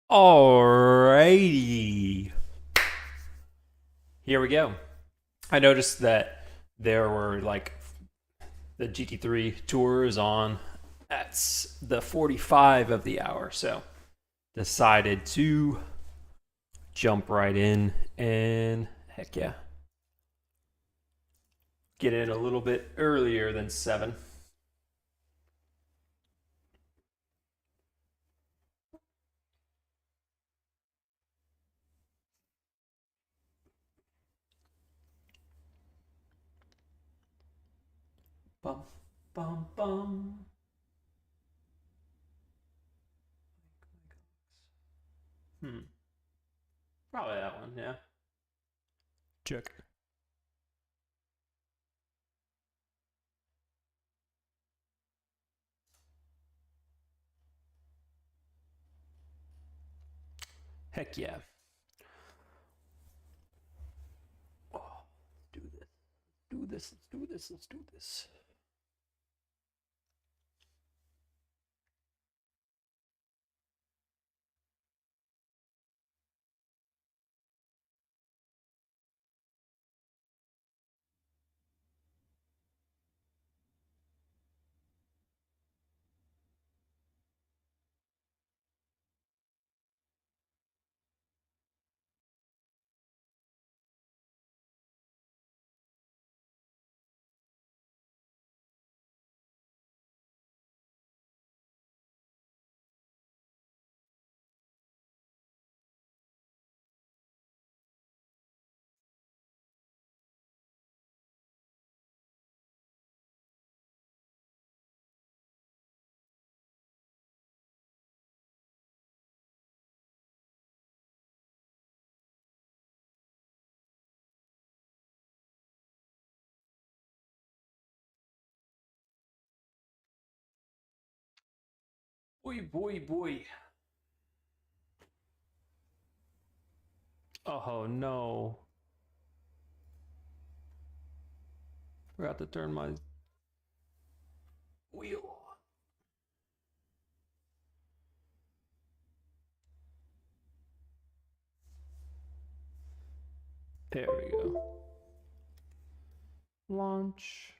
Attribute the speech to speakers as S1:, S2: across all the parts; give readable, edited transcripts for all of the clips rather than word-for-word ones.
S1: Alrighty. Here we go. I noticed that there were like the GT3 tour is on at the 45 of the hour. So decided to jump right in and heck yeah. Get in a little bit earlier than 7. Bum, bum, bum. Hmm. Probably that one, yeah. Check. Heck yeah. Oh, do this. Do this. Let's do this. Let's do this. Boy, boy, boy. Oh no. Forgot to turn my wheel on. There we go. Launch.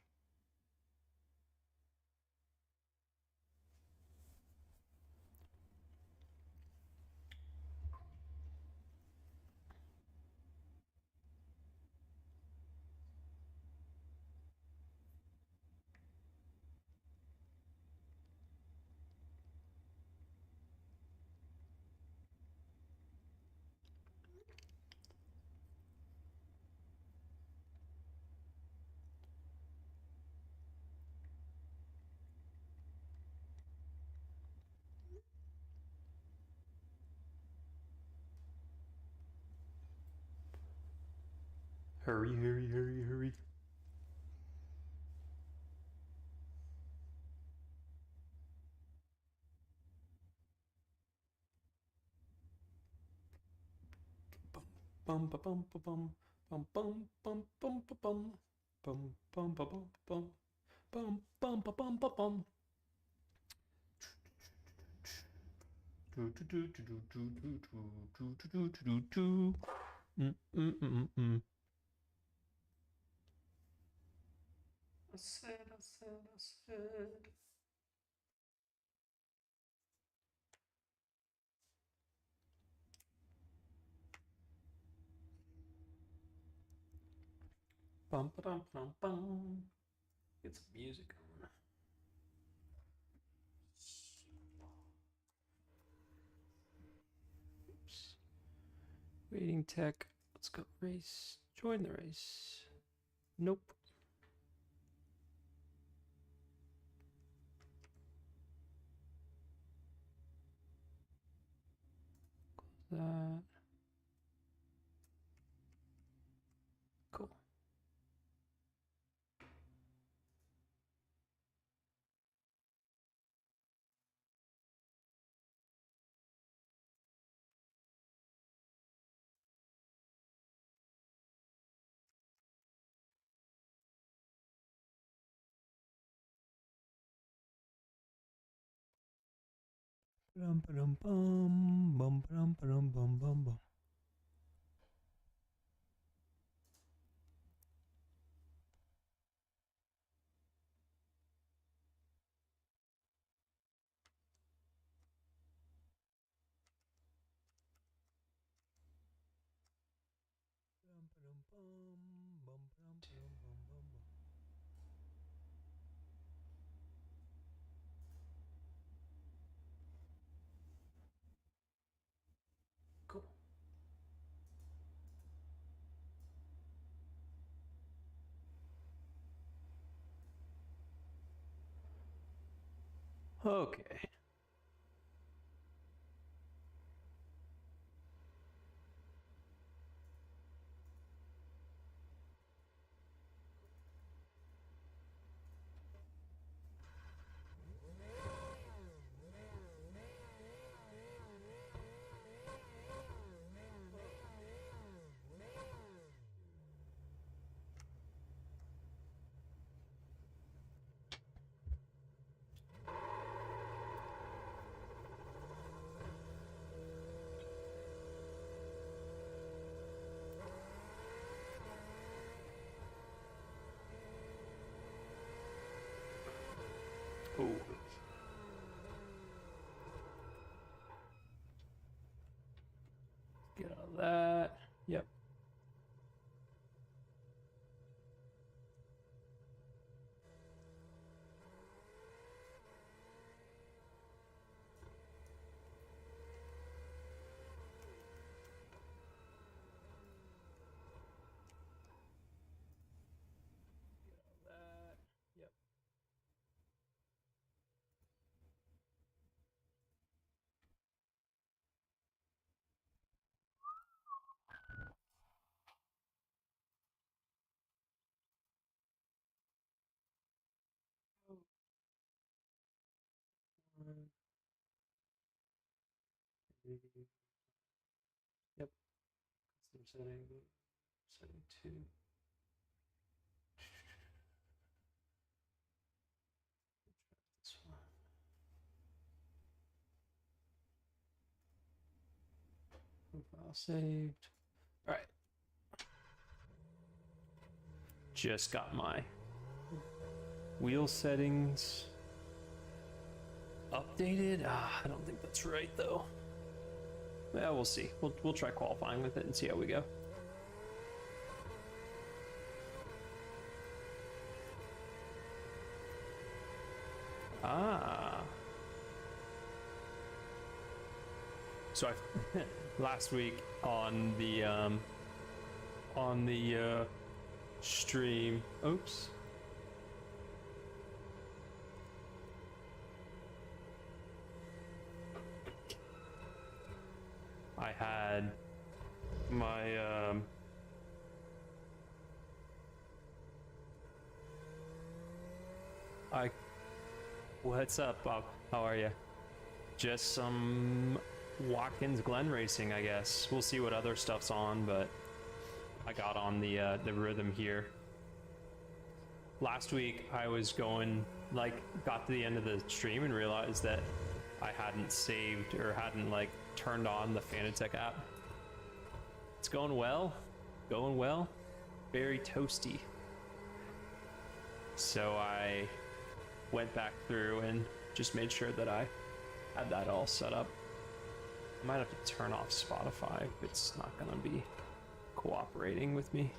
S1: Hurry, hurry, hurry, hurry. Bum, bum, bum, bum, bum, bum, bum, bum, bum, bum, bum, bum, bum, bum, bum, bum, bum, bum, bum, bum. Do do do do do do do do do do do do. Mm. I said. Bum, bum, bum, bum. Get some music on. Oops. Waiting tech. Let's go race. Join the race. Nope. That. Cool. Cool. Okay. Oh. Get all that. Yep. Get all that. Yep. Yep. Custom setting 2. This one. Profile saved. All right. Just got my wheel settings updated. I don't think that's right though. Yeah, we'll see. We'll try qualifying with it and see how we go. So I last week on the stream. Oops. I had my what's up, Bob? How are you? Just some Watkins Glen racing, I guess. We'll see what other stuff's on, but I got on the rhythm here. Last week I was going, got to the end of the stream and realized that I hadn't saved or hadn't turned on the Fanatec app. It's going well, very toasty. So I went back through and just made sure that I had that all set up. I might have to turn off Spotify if it's not gonna be cooperating with me.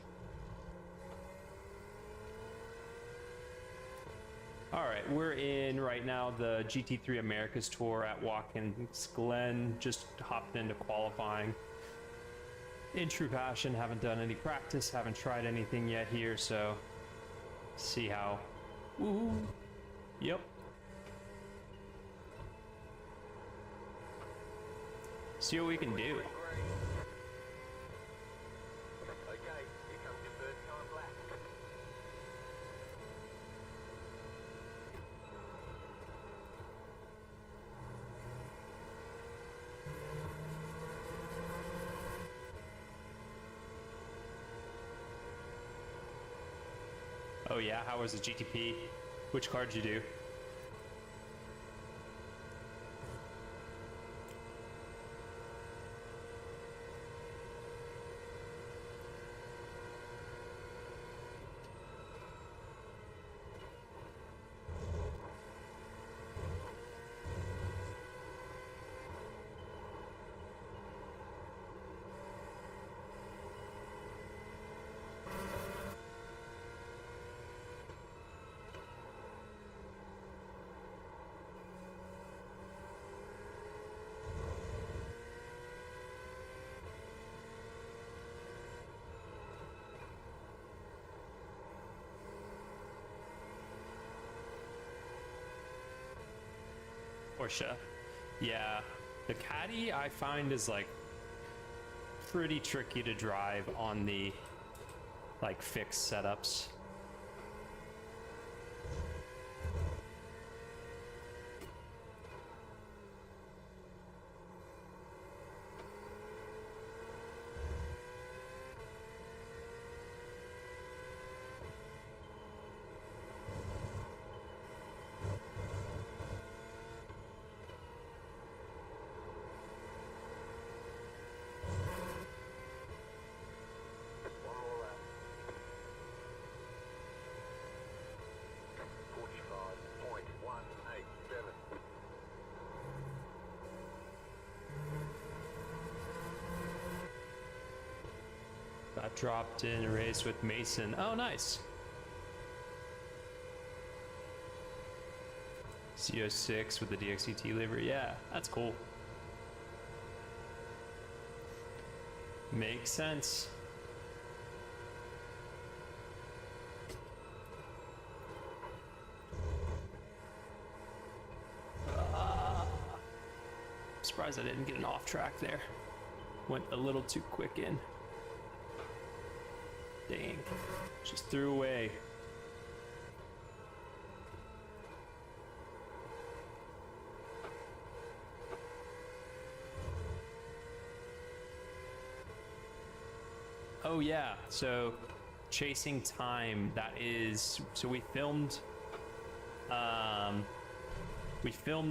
S1: All right, we're in right now the GT3 Americas Tour at Watkins Glen. Just hopped into qualifying. In true fashion, haven't done any practice, haven't tried anything yet here, so see how. Ooh, yep. See what we can do. Oh yeah, how was the GTP? Which card did you do? Porsche. Yeah, the Caddy I find is like pretty tricky to drive on the like fixed setups. Got dropped in a race with Mason. Oh, nice. CO6 with the DXCT livery. Yeah, that's cool. Makes sense. Surprised I didn't get an off track there. Went a little too quick in. Dang. Just threw away. Oh yeah, so chasing time, that is, so we filmed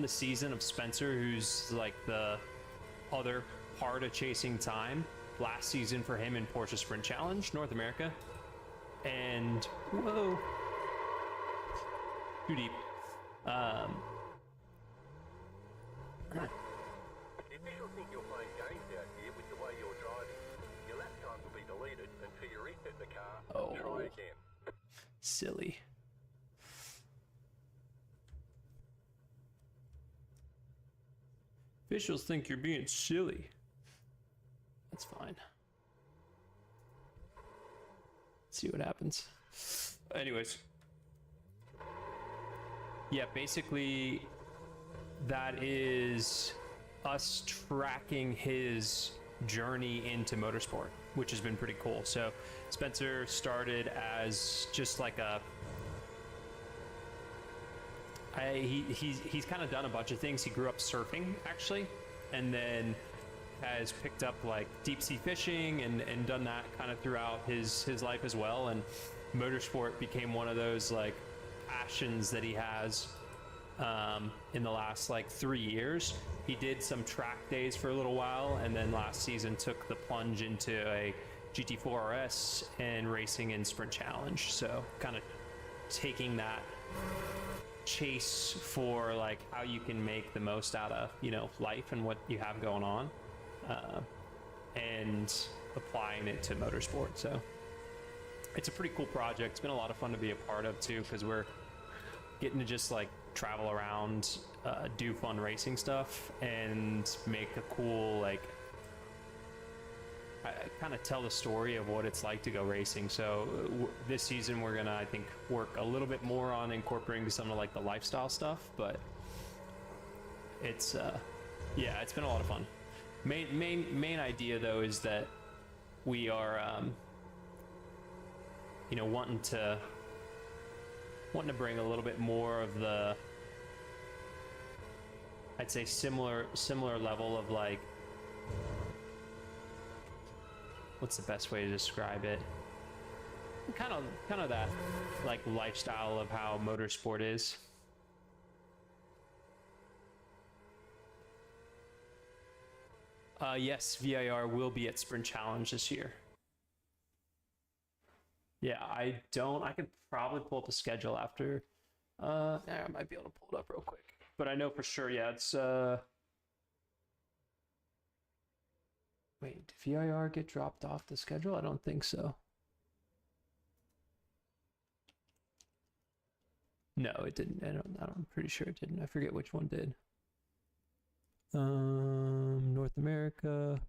S1: the season of Spencer, who's like the other part of chasing time, last season for him in Porsche Sprint Challenge North America. And whoa, too deep.
S2: The officials think you're playing games out here with the way you're driving. Your lap times will be deleted until you reset the car and try again.
S1: Silly. Officials think you're being silly. That's fine. Let's see what happens. Anyways. Yeah, basically that is us tracking his journey into motorsport, which has been pretty cool. So Spencer started as just like a he's kind of done a bunch of things. He grew up surfing actually, and then has picked up like deep sea fishing and done that kind of throughout his life as well. And motorsport became one of those like passions that he has in the last like 3 years. He did some track days for a little while, and then last season took the plunge into a GT4 RS and racing in Sprint Challenge. So kind of taking that chase for like how you can make the most out of, you know, life and what you have going on, and applying it to motorsport. So it's a pretty cool project. It's been a lot of fun to be a part of too, because we're getting to just like travel around, do fun racing stuff, and make a cool like kind of tell the story of what it's like to go racing. So this season we're gonna, I think, work a little bit more on incorporating some of like the lifestyle stuff, but it's yeah, it's been a lot of fun. Main idea though is that we are you know, wanting to bring a little bit more of the, I'd say similar level of like, what's the best way to describe it? Kind of that like lifestyle of how motorsport is. Yes, VIR will be at Sprint Challenge this year. Yeah, I could probably pull up the schedule after. I might be able to pull it up real quick. But I know for sure, yeah, it's wait, did VIR get dropped off the schedule? I don't think so. No, it didn't. I'm pretty sure it didn't. I forget which one did. North America.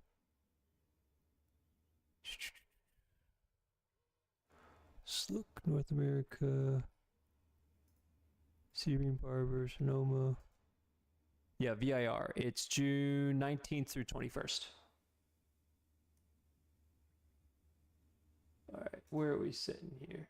S1: Look, North America. Sebring, Barber, Sonoma. Yeah, VIR. It's June 19th through 21st. All right, where are we sitting here?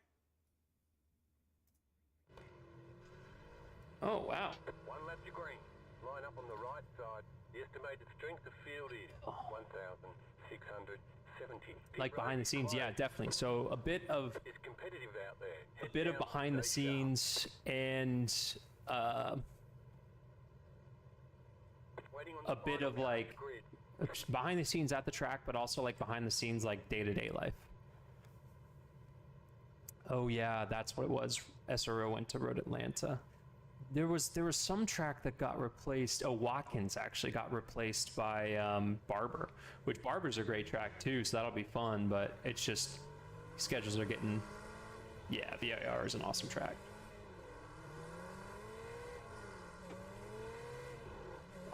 S1: Oh, wow.
S2: One lap to green. Line up on the right side. The estimated strength of field is 1,670.
S1: Like behind the scenes, yeah, definitely. So a bit of
S2: It's competitive out there.
S1: behind the scenes and a bit of like behind the scenes at the track, but also like behind the scenes like day-to-day life. Oh yeah, that's what it was. SRO went to Road Atlanta. There was some track that got replaced. Oh, Watkins actually got replaced by Barber, which Barber's a great track too, so that'll be fun. But it's just schedules are getting. Yeah, VIR is an awesome track.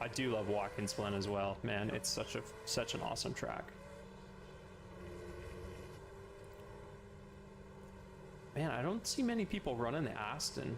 S1: I do love Watkins Glen as well, man. It's such an awesome track. Man, I don't see many people running the Aston.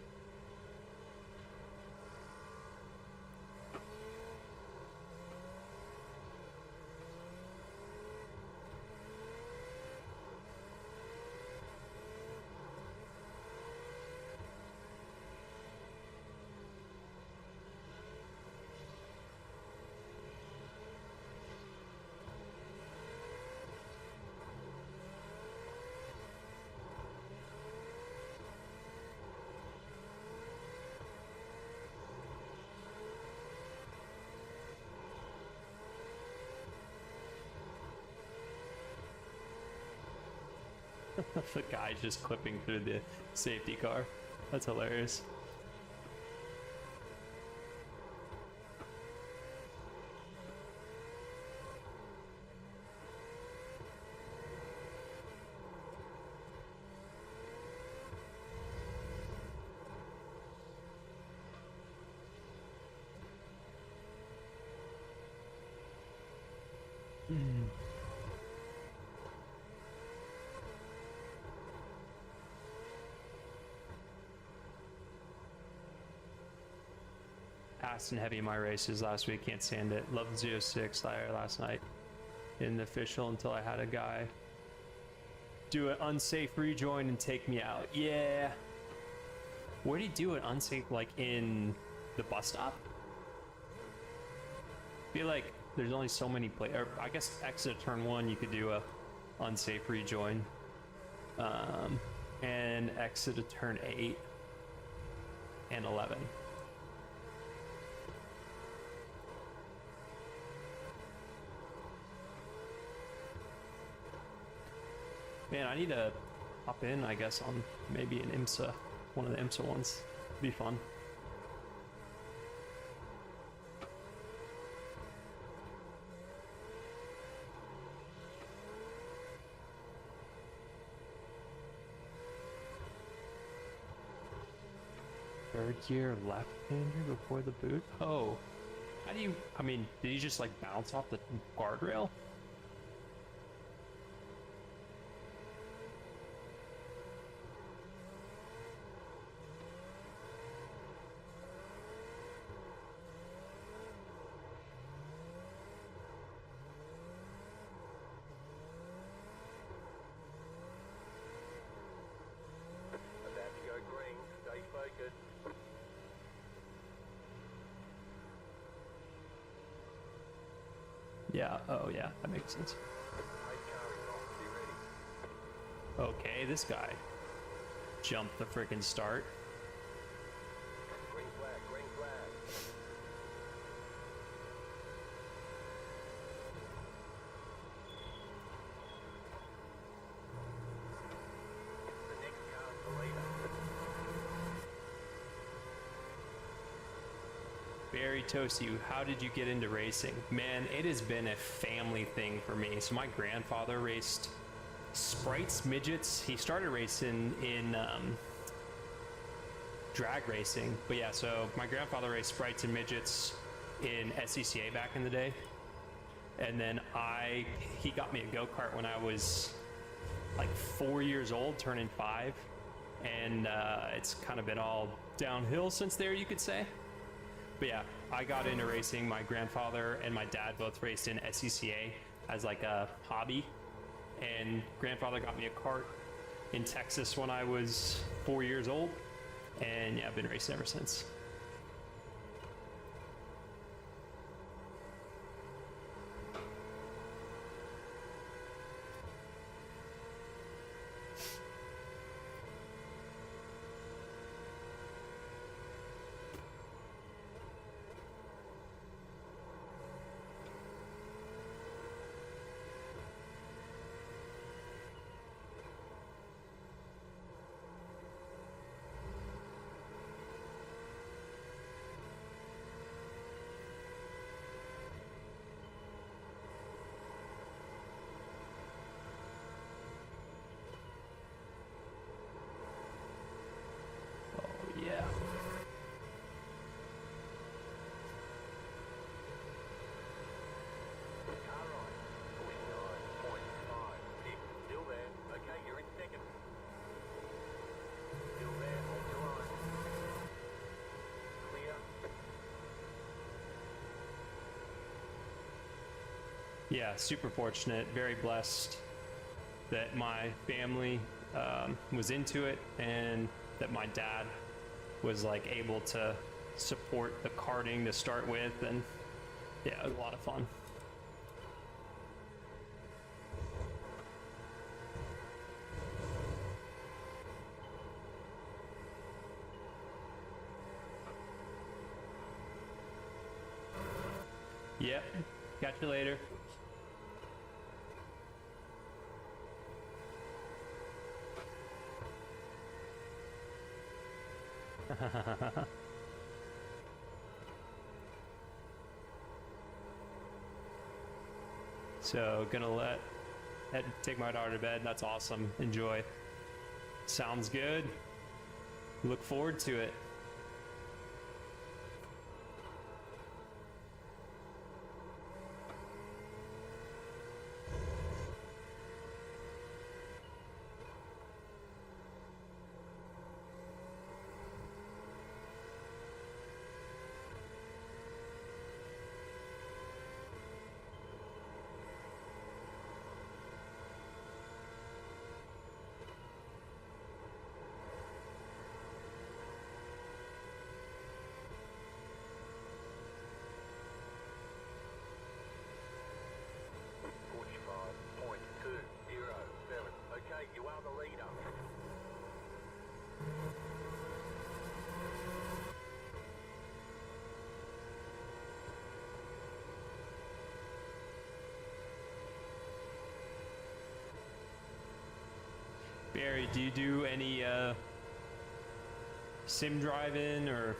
S1: The guy's just clipping through the safety car. That's hilarious. Aston heavy in my races last week, can't stand it. Loved 06 last night in the official until I had a guy do an unsafe rejoin and take me out. Yeah. Where did he do it unsafe, like in the bus stop? I feel like there's only so many or I guess exit turn 1 you could do a unsafe rejoin. And exit of turn 8 and 11. Man, I need to hop in, I guess, on maybe an IMSA, one of the IMSA ones. It'd be fun. Third gear left-hander before the boot? Oh. How do you, I mean, did he just like bounce off the guardrail?
S2: About to go green. Stay focused.
S1: Yeah, oh yeah, that makes sense.
S2: Pace car is off. Be ready.
S1: Okay, this guy jumped the freaking start.
S2: Green flag. Green flag. The next car's the leader.
S1: Barry Tosi, how did you get into racing? Man, it has been a family thing for me. So my grandfather raced Sprites, midgets. He started racing in drag racing. But yeah, so my grandfather raced Sprites and midgets in SCCA back in the day. And then he got me a go-kart when I was like 4 years old, turning 5. And it's kind of been all downhill since there, you could say. But yeah, I got into racing. My grandfather and my dad both raced in SCCA as like a hobby. And grandfather got me a kart in Texas when I was 4 years old. And yeah, I've been racing ever since. Yeah.
S2: Alright, 49.5. Tip, still there. Okay, you're in second. Still there, hold your line. Clear.
S1: Yeah, super fortunate, very blessed that my family was into it and that my dad was like able to support the karting to start with. And yeah, it was a lot of fun. Yep, catch you later. So gonna take my daughter to bed. That's awesome. Enjoy. Sounds good. Look forward to it.
S2: Okay, you are the leader.
S1: Barry, do you do any sim driving or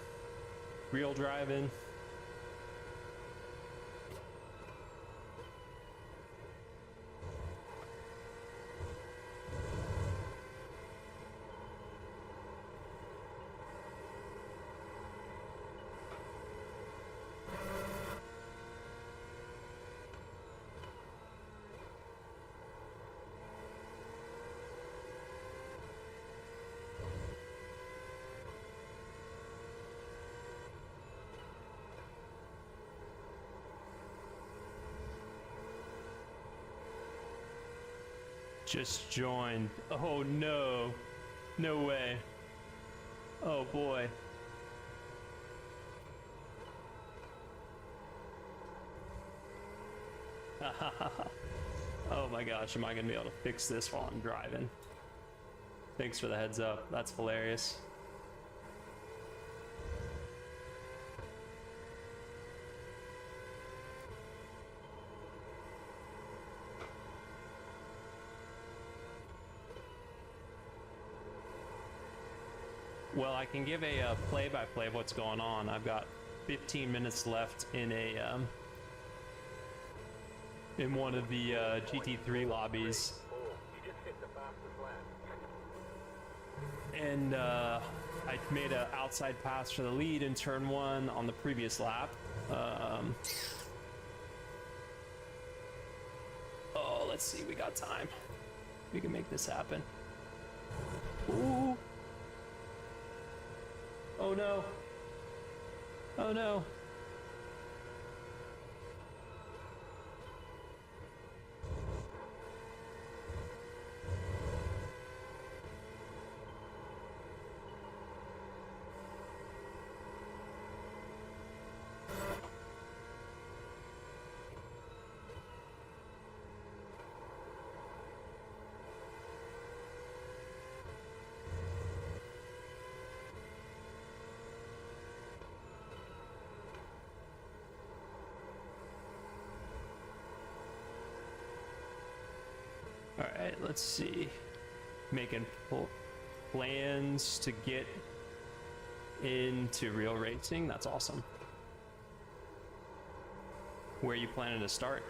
S1: real driving? Just joined. Oh no. No way. Oh boy. Oh my gosh, am I gonna be able to fix this while I'm driving? Thanks for the heads up. That's hilarious. Well, I can give a play-by-play of what's going on. I've got 15 minutes left in in one of the GT3 lobbies,
S2: You just hit the fastest lap.
S1: and I made an outside pass for the lead in turn 1 on the previous lap. Oh, let's see, we got time. We can make this happen. Ooh. Oh no. Oh no. All right, let's see. Making plans to get into real racing. That's awesome. Where are you planning to start?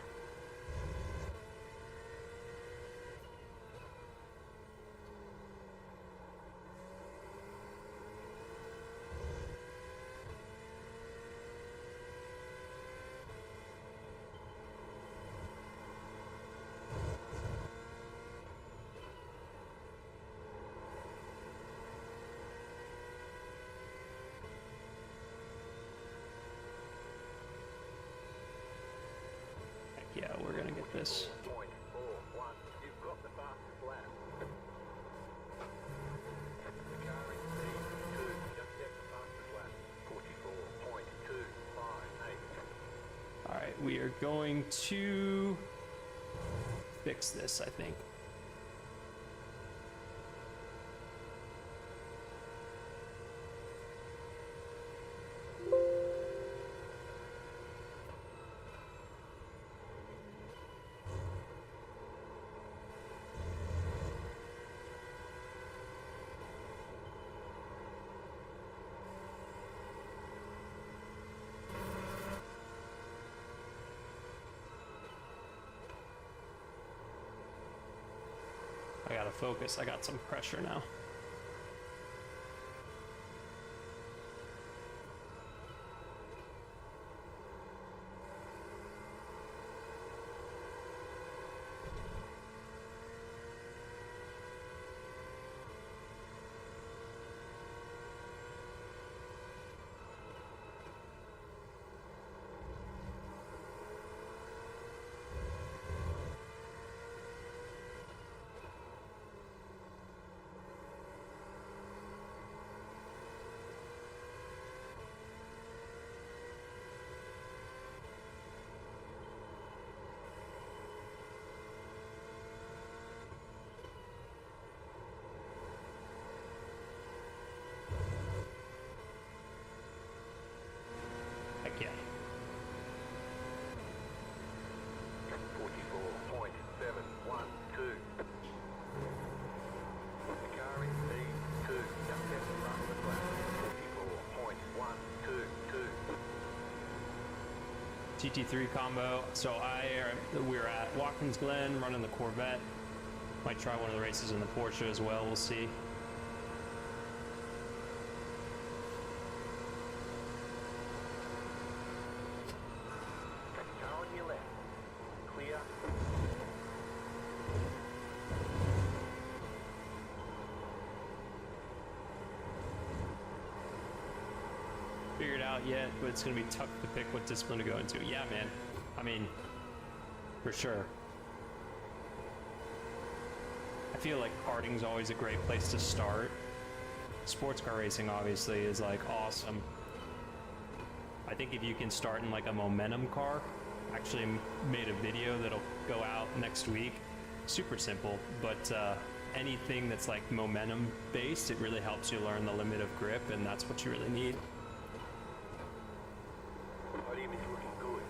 S1: Heck yeah, we're gonna get this.
S2: 0.41. You've got the fastest lap. The car in P2 just set the fastest lap. 44.258.
S1: All right, we are going to fix this, I think. I gotta focus. I got some pressure now. Heck yeah.
S2: 44.712. The car in P2 just set the fastest lap. 44.122.
S1: TT3 combo. So we're at Watkins Glen running the Corvette. Might try one of the races in the Porsche as well. We'll see.
S2: Car on your left. Clear.
S1: Figured out yet, but it's gonna be tough to pick what discipline to go into. Yeah, man. I mean, for sure. I feel like karting's always a great place to start. Sports car racing obviously is like awesome. I think if you can start in like a momentum car, actually made a video that'll go out next week. Super simple, but anything that's like momentum based, it really helps you learn the limit of grip, and that's what you really need.
S2: Podium is looking good.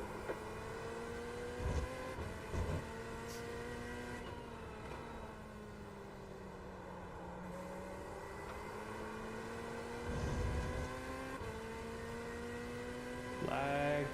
S1: Flag.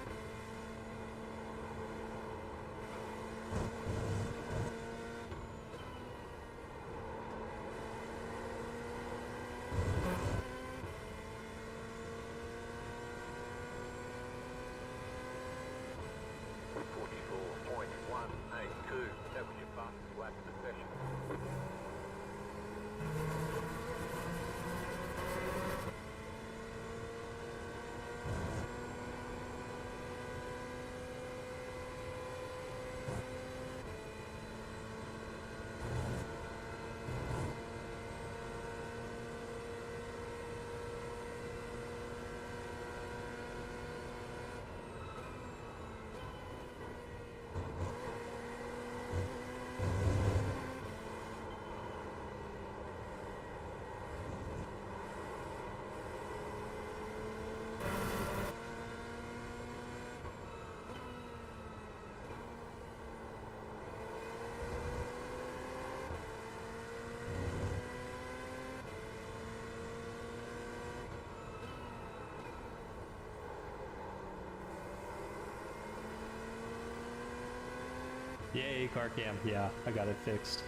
S1: car cam. Yeah, I got it fixed.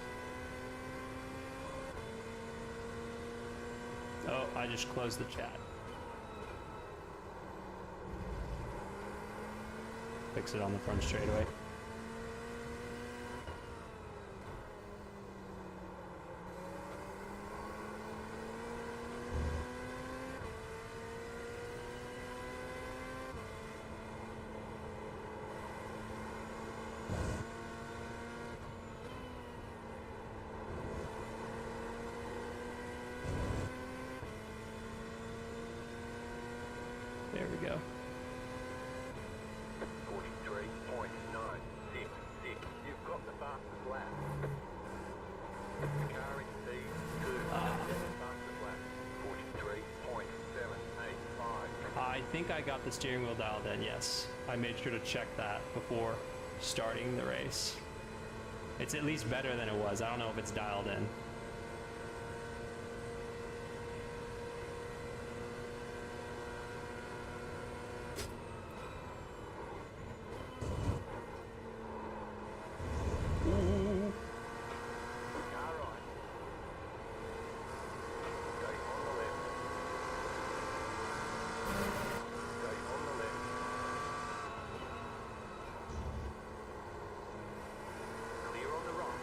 S1: Oh, I just closed the chat. Fix it on the front straightaway. There we go.
S2: 43.966. You've got the fastest lap. The car in P2 the fastest lap. 43.785.
S1: I think I got the steering wheel dialed in, yes. I made sure to check that before starting the race. It's at least better than it was. I don't know if it's dialed in.
S2: Car right. Stay on the left. Stay on the left. Clear on the right.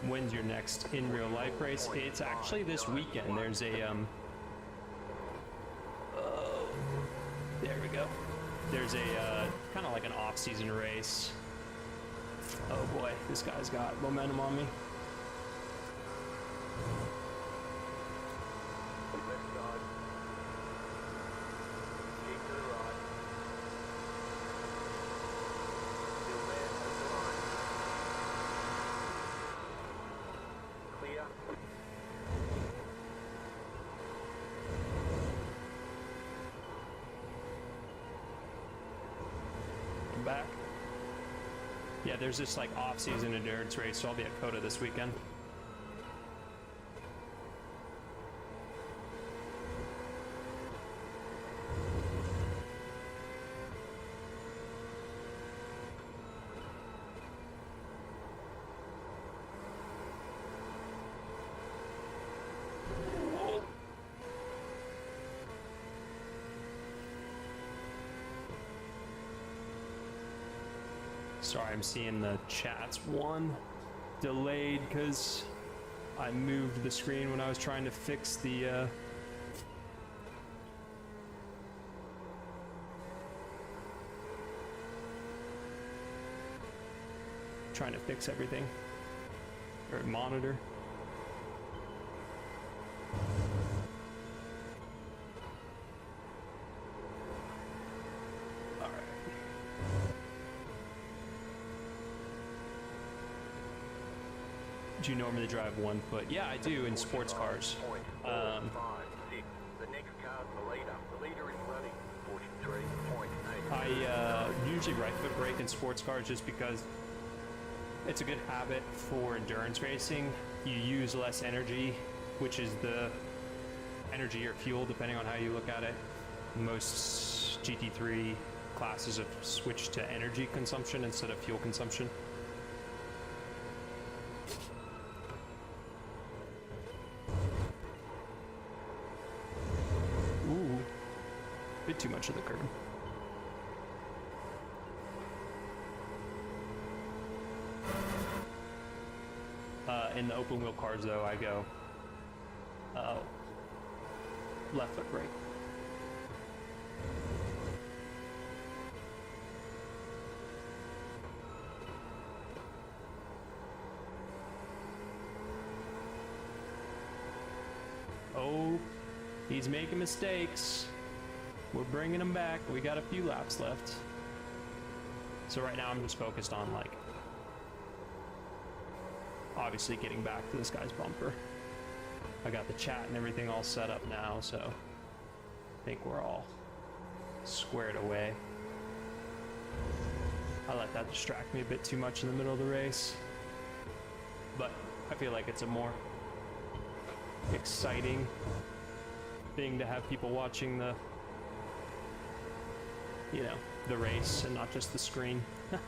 S1: When's your next in real life race? It's actually this weekend. There's a oh, there we go. There's a kind of like an off-season race. Oh boy, this guy's got momentum on me.
S2: Left side. Keep to the right. Still there, hold the line. Clear.
S1: I'm back. Yeah, there's this like off-season endurance race, so I'll be at Coda this weekend. Sorry, I'm seeing the chats one delayed because I moved the screen when I was trying to fix the trying to fix everything or monitor. All right. Do you normally drive 1 foot? Yeah, I do in sports cars.
S2: 45.456. The next car's the leader. The leader is running. 43.8.
S1: I usually right foot brake in sports cars just because it's a good habit for endurance racing. You use less energy, which is the energy or fuel, depending on how you look at it. Most GT3 classes have switched to energy consumption instead of fuel consumption. Ooh, bit too much of the curb. In the open wheel cars, though, I go. Uh-oh. left foot brake. Oh, he's making mistakes. We're bringing him back. We got a few laps left. So right now I'm just focused on, like, obviously getting back to this guy's bumper. I got the chat and everything all set up now, so I think we're all squared away. I let that distract me a bit too much in the middle of the race. But I feel like it's a more exciting thing to have people watching the, you know, the race and not just the screen.
S2: 44.327.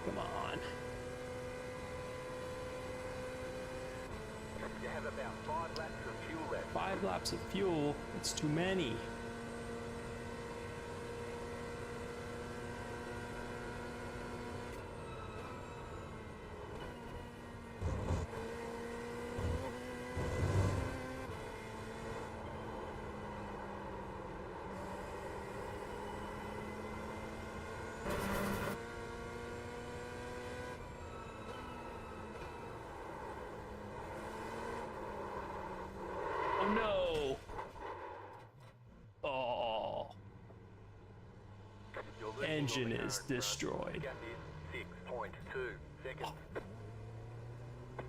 S1: Come on.
S2: You have about 5 laps of fuel left.
S1: 5 laps of fuel, it's too many. Oh no! Oh,
S2: You're losing
S1: engine
S2: on the
S1: is
S2: current run.
S1: destroyed.
S2: Gap is 6.2 seconds.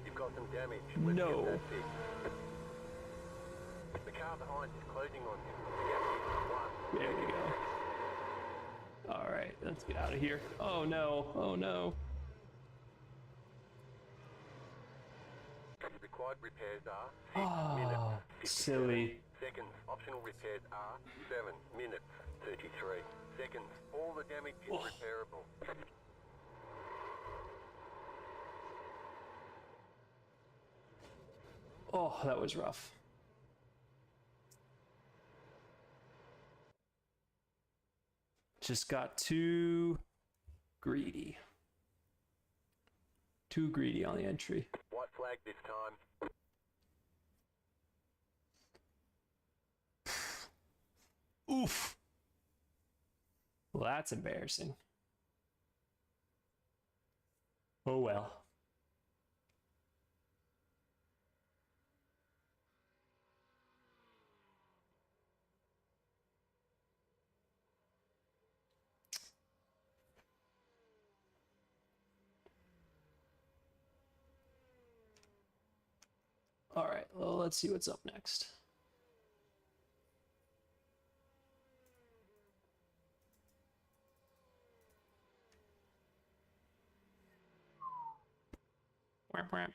S2: You've got some damage. Let's
S1: No.
S2: get that fixed. The car behind is closing on you. The gap is 1.
S1: There we go. Alright, let's get out of here. Oh no, oh no.
S2: Required repairs are 6
S1: Oh,
S2: minutes 57
S1: silly.
S2: seconds. Optional repairs are 7 minutes 33 seconds. All the damage is repairable.
S1: Oh, that was rough. Just got too greedy. Too greedy on the entry.
S2: White flag this time.
S1: Oof. Well, that's embarrassing. Oh well. All right, well, let's see what's up next. Wham, wham.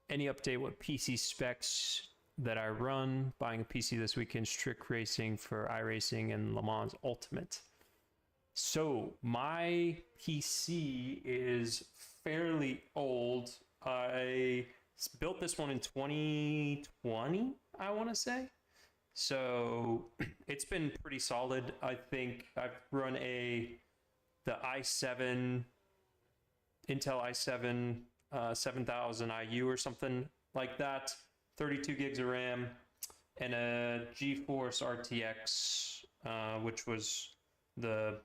S1: Any update what PC specs that I run? Buying a PC this weekend, Strict Racing for iRacing and Le Mans Ultimate. So my PC is fairly old. I built this one in 2020, I want to say. So it's been pretty solid. I think I've run the i7, Intel i7 7000 IU or something like that, 32 gigs of RAM, and a GeForce RTX, which was the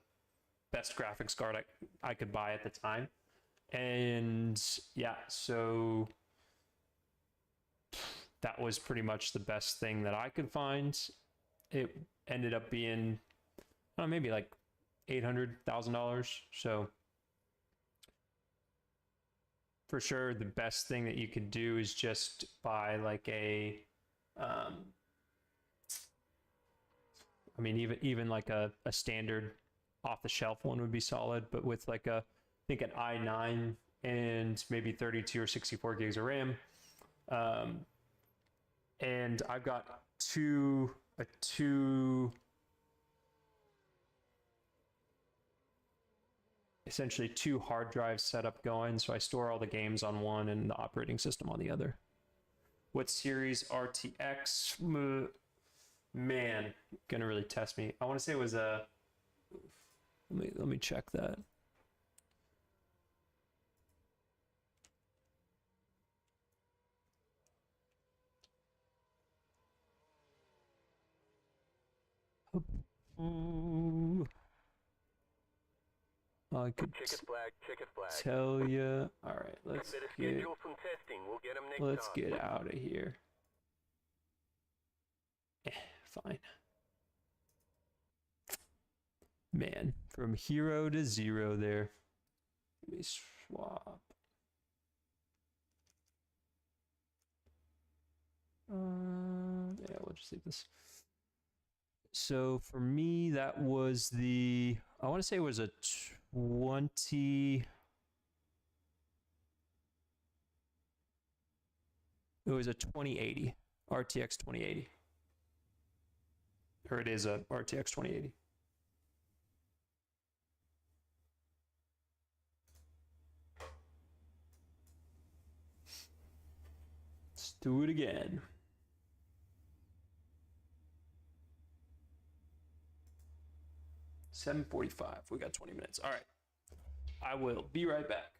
S1: best graphics card I could buy at the time. And yeah, so that was pretty much the best thing that I could find. It ended up being maybe like $800,000. So for sure, the best thing that you could do is just buy like a, I mean, even like a standard off-the-shelf one would be solid, but with like I think an i9 and maybe 32 or 64 gigs of RAM. And I've got two a two, essentially two hard drive setup going. So I store all the games on one and the operating system on the other. What series RTX? Man, gonna really test me. I want to say it was a. Let me check that. Ooh. I could
S2: Checkered flag, checkered flag.
S1: tell you. All right, let's
S2: Better
S1: get
S2: schedule some testing. We'll get them next time.
S1: out of here. Fine. Man, from hero to zero there. Let me swap. Yeah, we'll just leave this. So for me, that was the, I want to say it was a 20. It was a 2080, RTX 2080. Or it is a RTX 2080. Let's do it again. $7:45. We got 20 minutes. All right. I will be right back.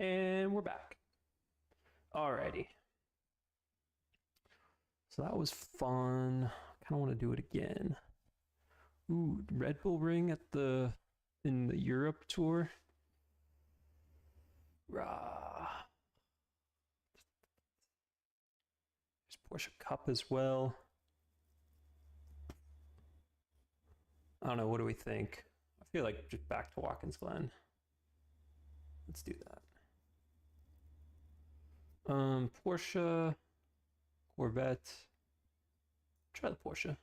S1: And we're back. Alrighty. So that was fun. I kind of want to do it again. Ooh, Red Bull Ring at in the Europe tour. Rah. There's Porsche Cup as well. I don't know. What do we think? I feel like just back to Watkins Glen. Let's do that. Porsche, Corvette. Try the Porsche.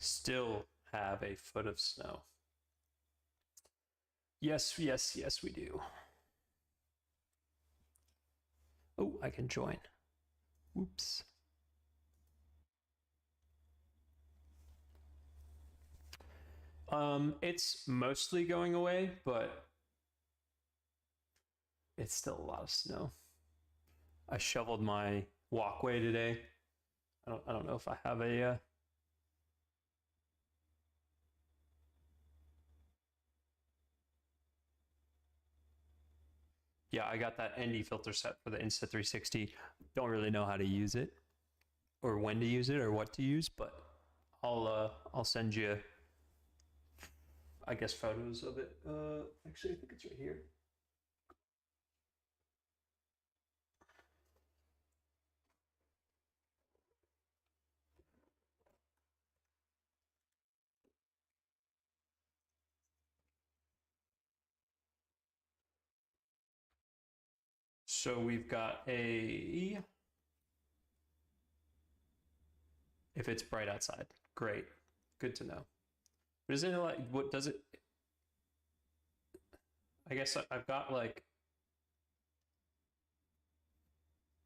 S1: Still have a foot of snow. Yes, yes, yes, we do. Oh, I can join. Whoops. It's mostly going away, but it's still a lot of snow. I shoveled my walkway today. I don't know if I have a yeah, I got that ND filter set for the Insta360. Don't really know how to use it or when to use it or what to use, but I'll send you, I guess, photos of it. Actually, I think it's right here. So we've got a, if it's bright outside, great, good to know. But isn't it like, what does it, I guess I've got like,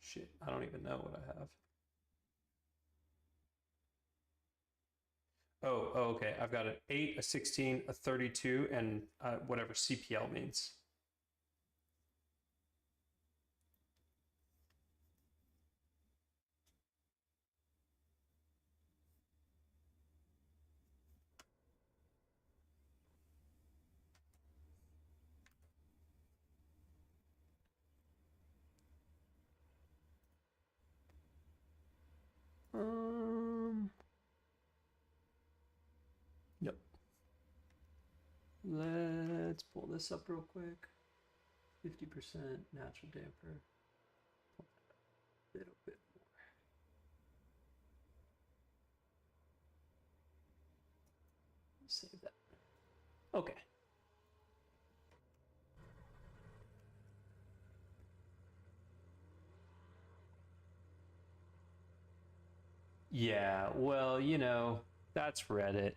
S1: shit, I don't even know what I have. Oh, okay. I've got an 8, a 16, a 32, and whatever CPL means. Yep. Let's pull this up real quick. 50% natural damper. A little bit more. Save that. Okay. Yeah, well, that's Reddit.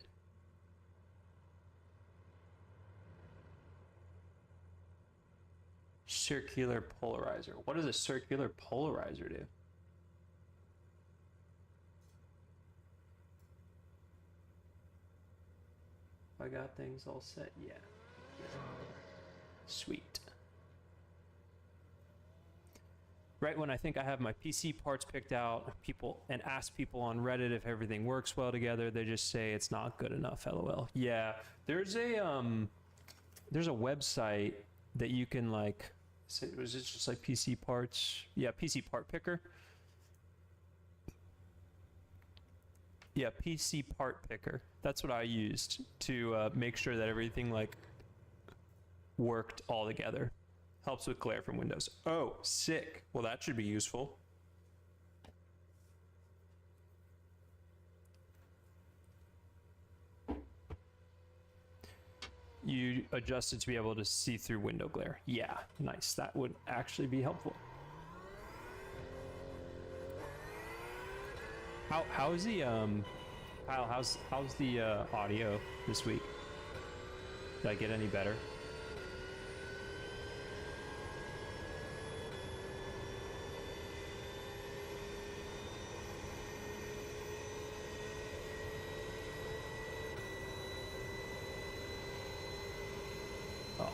S1: Circular polarizer. What does a circular polarizer do? I got things all set. Yeah. Sweet. Right when I think I have my PC parts picked out, people and ask people on Reddit if everything works well together, they just say it's not good enough. LOL. Yeah, there's a website that you can like. Was it just like PC parts? Yeah, PC part picker. Yeah, PC part picker. That's what I used to make sure that everything like worked all together. Helps with glare from Windows. Oh, sick. Well, that should be useful. You adjust it to be able to see through window glare. Yeah, nice. That would actually be helpful. How's the Kyle? How's the audio this week? Did I get any better? Oh,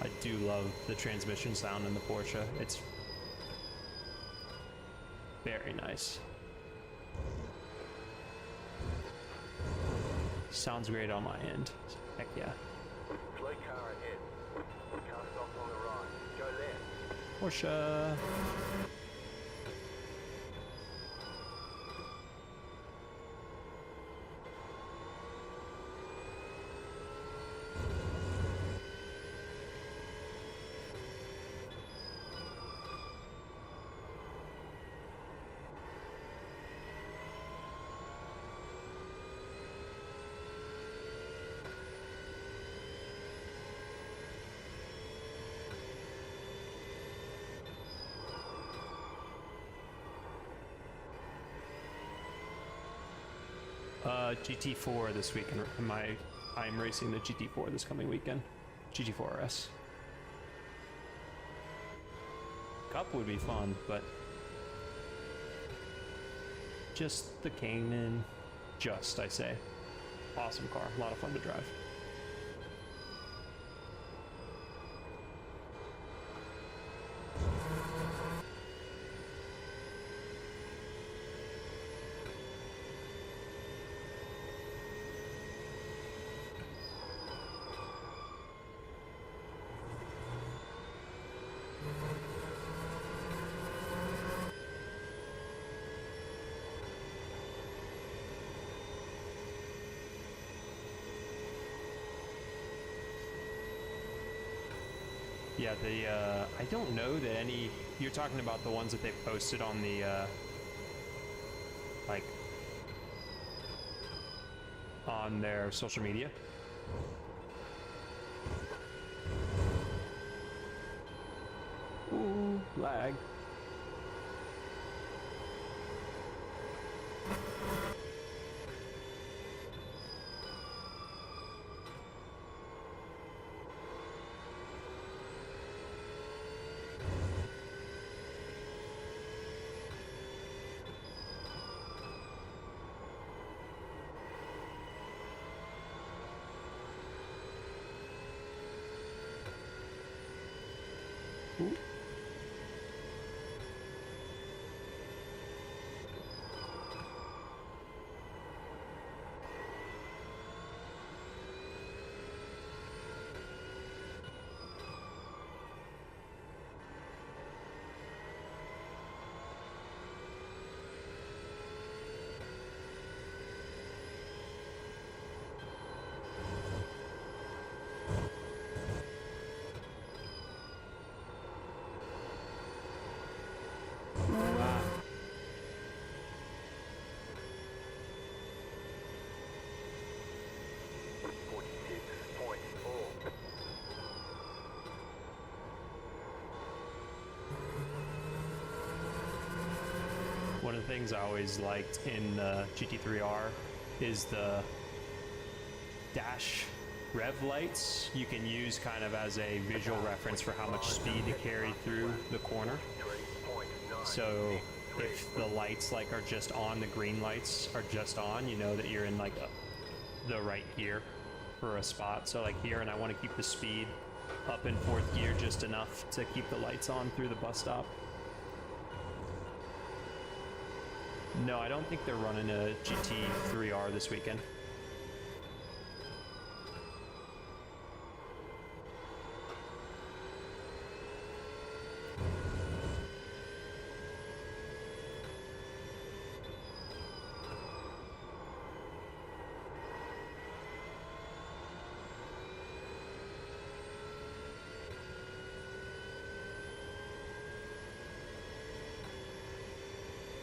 S1: I do love the transmission sound in the Porsche. It's very nice. Sounds great on my end. Heck yeah.
S2: Slow car ahead. Car stops on the right. Go left.
S1: Porsche. GT4 this weekend. I'm racing the GT4 this coming weekend. GT4 RS. Cup would be fun, but just the Cayman, I say. Awesome car, a lot of fun to drive. Yeah, I don't know that any... You're talking about the ones that they posted on the, like, on their social media? Ooh, lag. Ooh. Wow. One of the things I always liked in the GT3R is the dash rev lights. You can use kind of as a visual reference for how much speed to carry through the corner. So if the lights like are just on, the green lights are just on, you know that you're in like the right gear for a spot. So like here, and I want to keep the speed up in fourth gear just enough to keep the lights on through the bus stop. No, I don't think they're running a GT3R this weekend.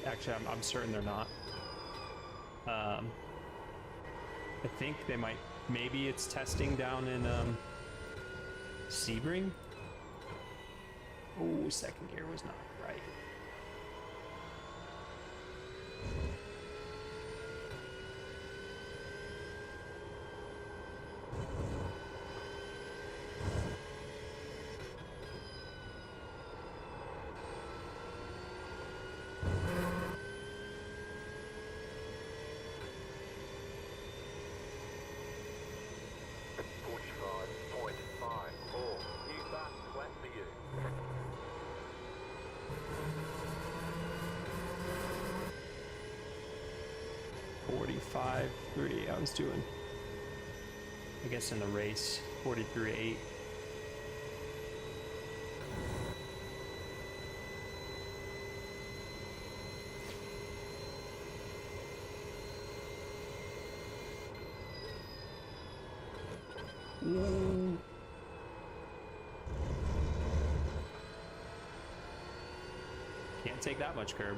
S1: Actually, I'm certain they're not. I think they might. Maybe it's testing down in Sebring. Oh, second gear was not right. I was doing, I guess in the race, 43.8. Can't take that much curb.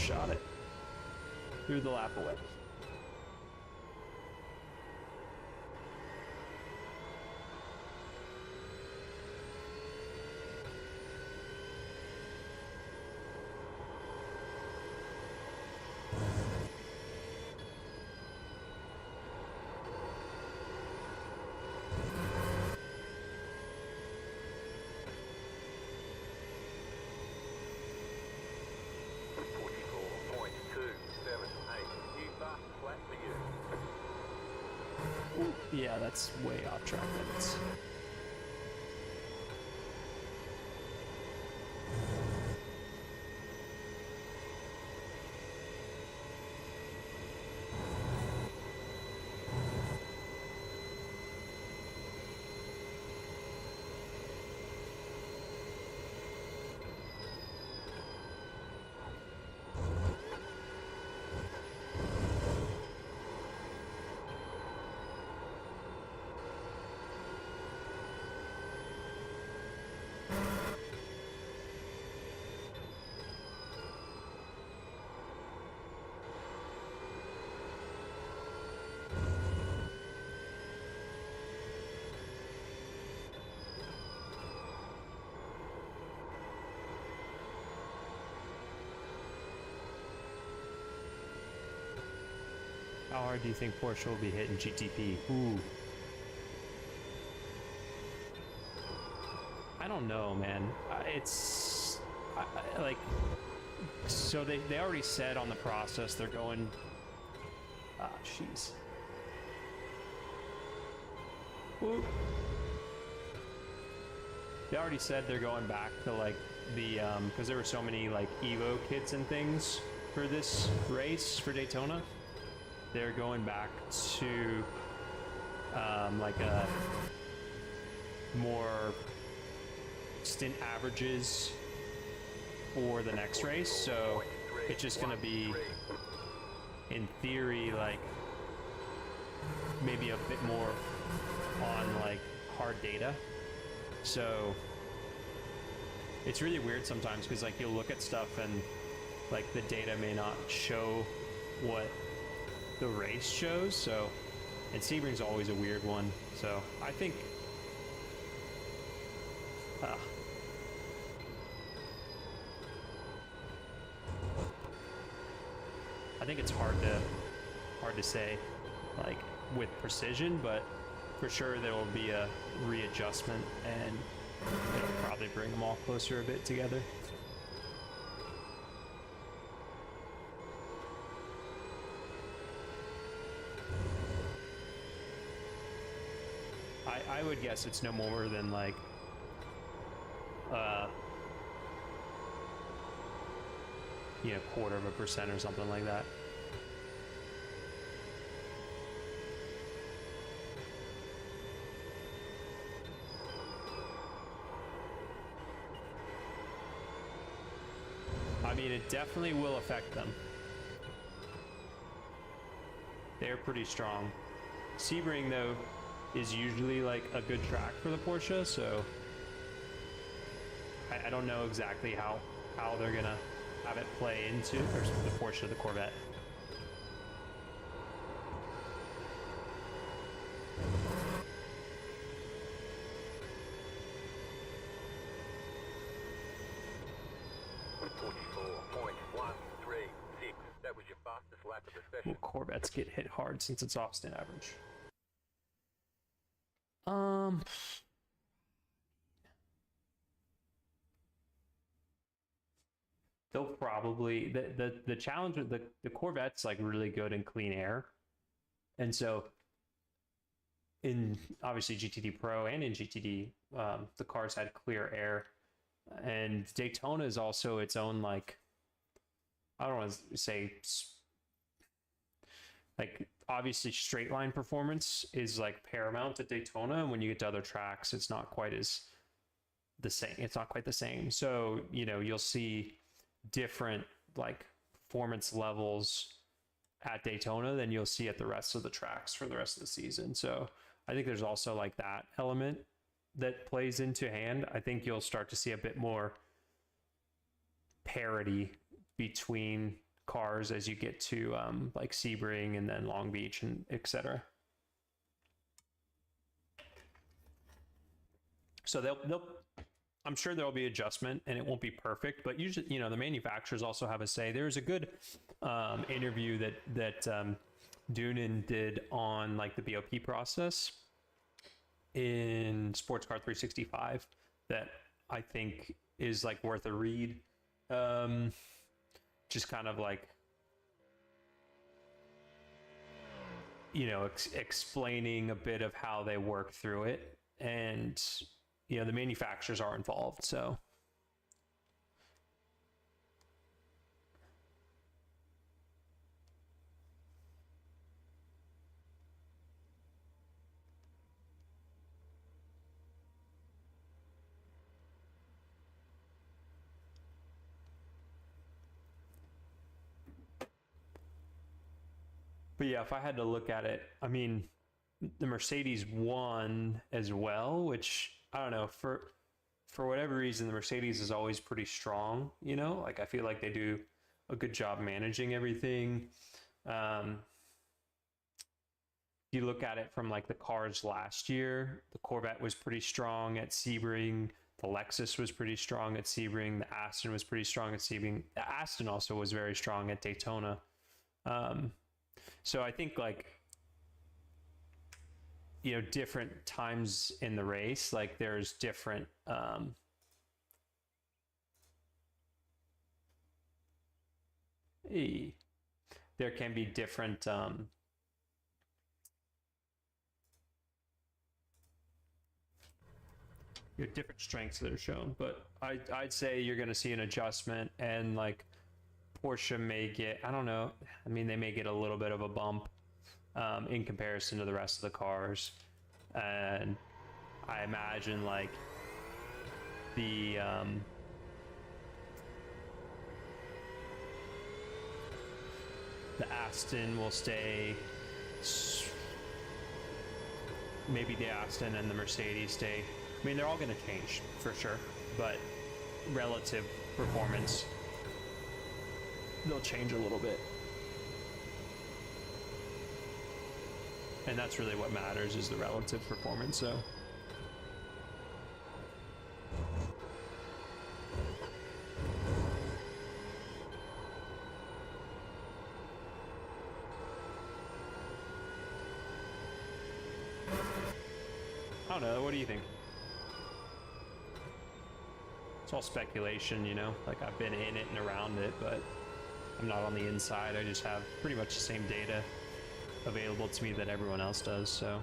S1: overshot it. Threw the lap away. Yeah, that's way off track limits. How hard do you think Porsche will be hitting GTP? Ooh. I don't know, man. It's like, so they already said on the process they're going. Ah, jeez. Ooh. They already said they're going back to like the because there were so many like Evo kits and things for this race for Daytona. They're going back to like a more stint averages for the next race, so it's just gonna be, in theory, like maybe a bit more on like hard data. So it's really weird sometimes because like you'll look at stuff and like the data may not show what the race shows. So, and Sebring's always a weird one. So I think it's hard to say like with precision, but for sure there will be a readjustment and it'll probably bring them all closer a bit together. I would guess it's no more than like you know, 0.25% or something like that. I mean, it definitely will affect them. They're pretty strong. Sebring, though, is usually like a good track for the Porsche, so I don't know exactly how they're gonna have it play into the Porsche, the Corvette.
S2: That was your fastest lap of the session.
S1: Will Corvettes get hit hard since it's off stint average? They'll probably the challenge with the Corvette's like really good in clean air, and so in obviously GTD Pro and in GTD the cars had clear air, and Daytona is also its own like, I don't want to say like, obviously straight line performance is like paramount at Daytona, and when you get to other tracks it's not quite as the same, it's not quite the same. So you know, you'll see different like performance levels at Daytona than you'll see at the rest of the tracks for the rest of the season. So I think there's also like that element that plays into hand. I think you'll start to see a bit more parity between cars as you get to like Sebring and then Long Beach and etc. So they'll I'm sure there'll be adjustment and it won't be perfect, but usually, the manufacturers also have a say. There's a good interview that Doonan did on like the BOP process in Sports Car 365 that I think is like worth a read. Just kind of like, explaining a bit of how they work through it, and the manufacturers are involved, so but yeah, if I had to look at it, I mean, the Mercedes won as well, which I don't know, for whatever reason, the Mercedes is always pretty strong, like I feel like they do a good job managing everything. You look at it from like the cars last year, the Corvette was pretty strong at Sebring. The Lexus was pretty strong at Sebring. The Aston was pretty strong at Sebring. The Aston also was very strong at Daytona. So I think like, different times in the race, like there's different, there can be different, different strengths that are shown, but I'd say you're going to see an adjustment, and like Porsche may get, I don't know, I mean, they may get a little bit of a bump in comparison to the rest of the cars. And I imagine like the Aston will stay, maybe the Aston and the Mercedes stay. I mean, they're all going to change for sure, but relative performance, they'll change a little bit. And that's really what matters, is the relative performance. So I don't know, what do you think? It's all speculation, like I've been in it and around it, but I'm not on the inside. I just have pretty much the same data available to me that everyone else does, so.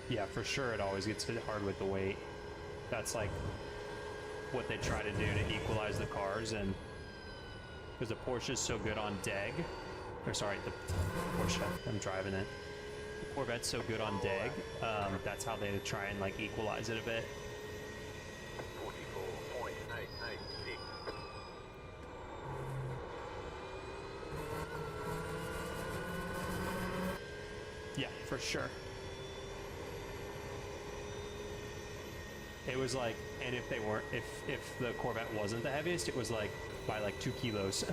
S1: Yeah, for sure it always gets hit hard with the weight. That's like what they try to do to equalize the cars, and because the Porsche is so good on deg, or sorry, the Porsche, I'm driving it. The Corvette's so good on deg, that's how they try and like equalize it a bit.
S2: 44.886.
S1: Yeah, for sure. It was like, and if they weren't, if the Corvette wasn't the heaviest, it was like by like 2 kilos.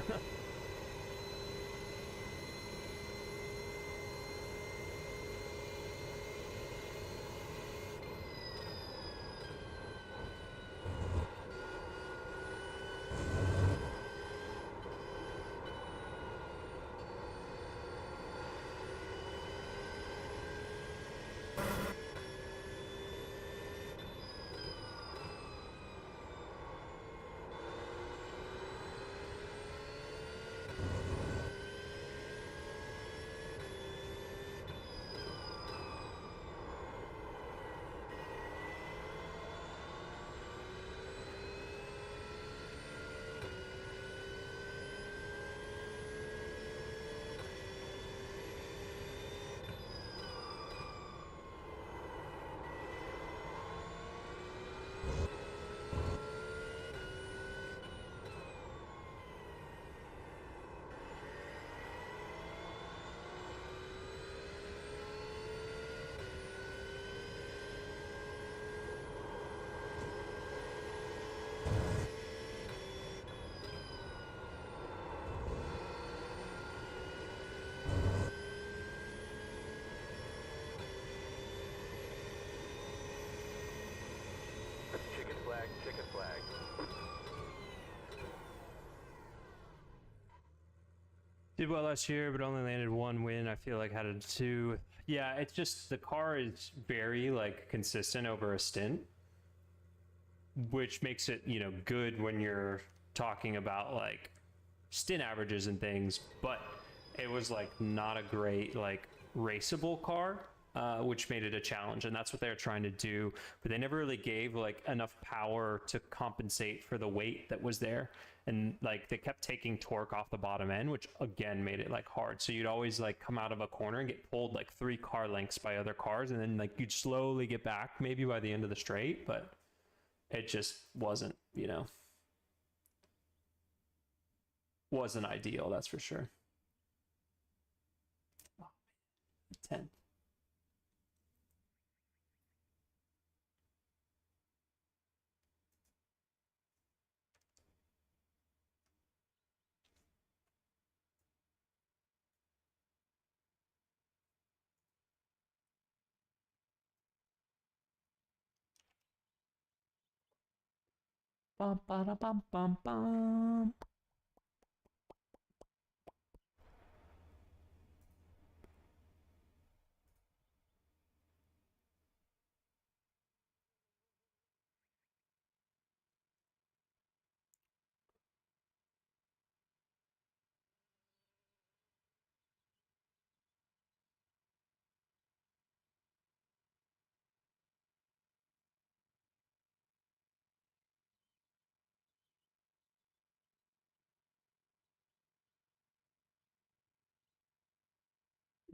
S2: Chicken flag, chicken flag.
S1: Did well last year, but only landed 1 win. I feel like had a 2. Yeah, it's just the car is very like consistent over a stint, which makes it, you know, good when you're talking about like stint averages and things, but it was like not a great like raceable car, which made it a challenge, and that's what they're trying to do. But they never really gave like enough power to compensate for the weight that was there, and like they kept taking torque off the bottom end, which again made it like hard. So you'd always like come out of a corner and get pulled like 3 car lengths by other cars, and then like you'd slowly get back maybe by the end of the straight, but it just wasn't, you know, wasn't ideal, that's for sure. 10. Bum, ba, bum, bum, bum.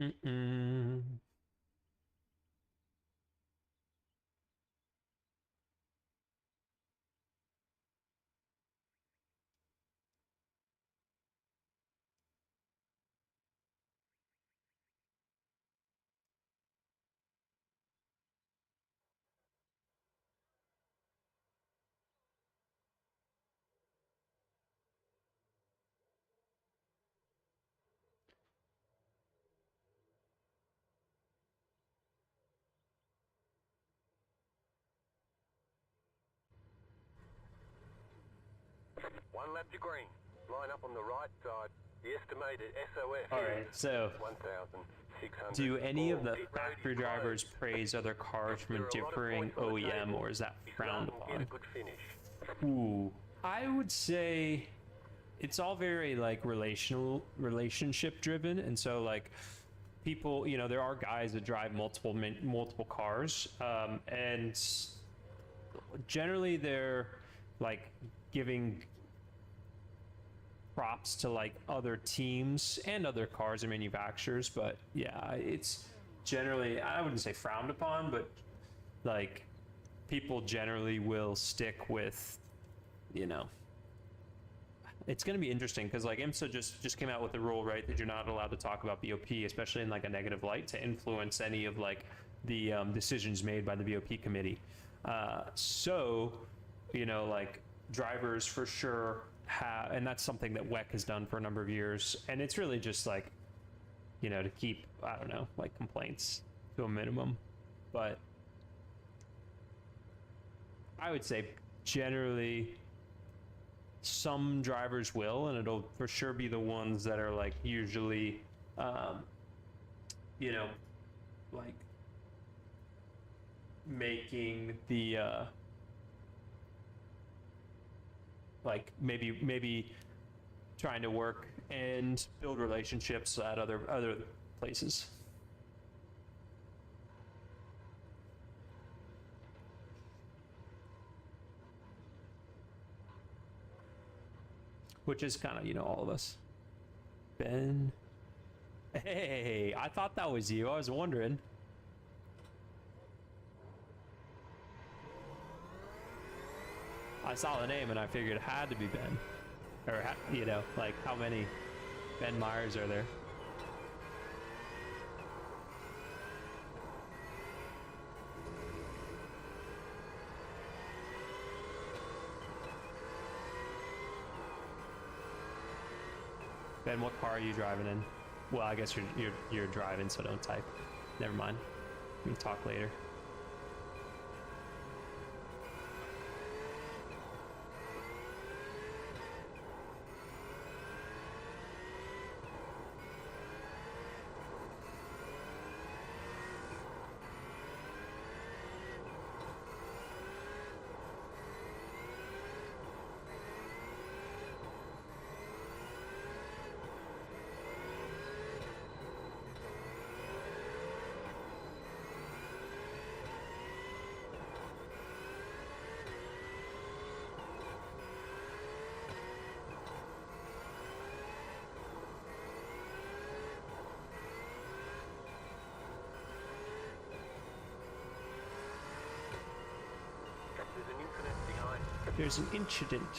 S1: Mm-mm.
S2: One lap to green. Line up on the right side. The estimated SOS
S1: All right, so
S2: 1,600.
S1: do any of the
S2: Pit road
S1: factory
S2: is
S1: drivers
S2: closed.
S1: praise other cars from
S2: There
S1: a
S2: are lot of
S1: differing
S2: points on the
S1: OEM,
S2: table.
S1: or is that
S2: If
S1: frowned
S2: none, get a
S1: upon?
S2: good finish.
S1: Ooh, I would say it's all very like relationship driven, and so like people, there are guys that drive multiple cars, and generally they're like giving props to like other teams and other cars and manufacturers, but yeah, it's generally, I wouldn't say frowned upon, but like people generally will stick with, it's going to be interesting because like IMSA just came out with a rule, right, that you're not allowed to talk about BOP, especially in like a negative light, to influence any of like the decisions made by the BOP committee. So, like drivers for sure have, and that's something that WEC has done for a number of years, and it's really just like, to keep, I don't know, like complaints to a minimum. But I would say generally some drivers will, and it'll for sure be the ones that are like usually, like making the, like maybe trying to work and build relationships at other places. Which is kind of, all of us. Ben. Hey, I thought that was you. I was wondering. I saw the name and I figured it had to be Ben. Or, like how many Ben Myers are there? Ben, what car are you driving in? Well, I guess you're driving, so don't type. Never mind. We can talk later.
S2: There's an incident behind.
S1: There's an incident.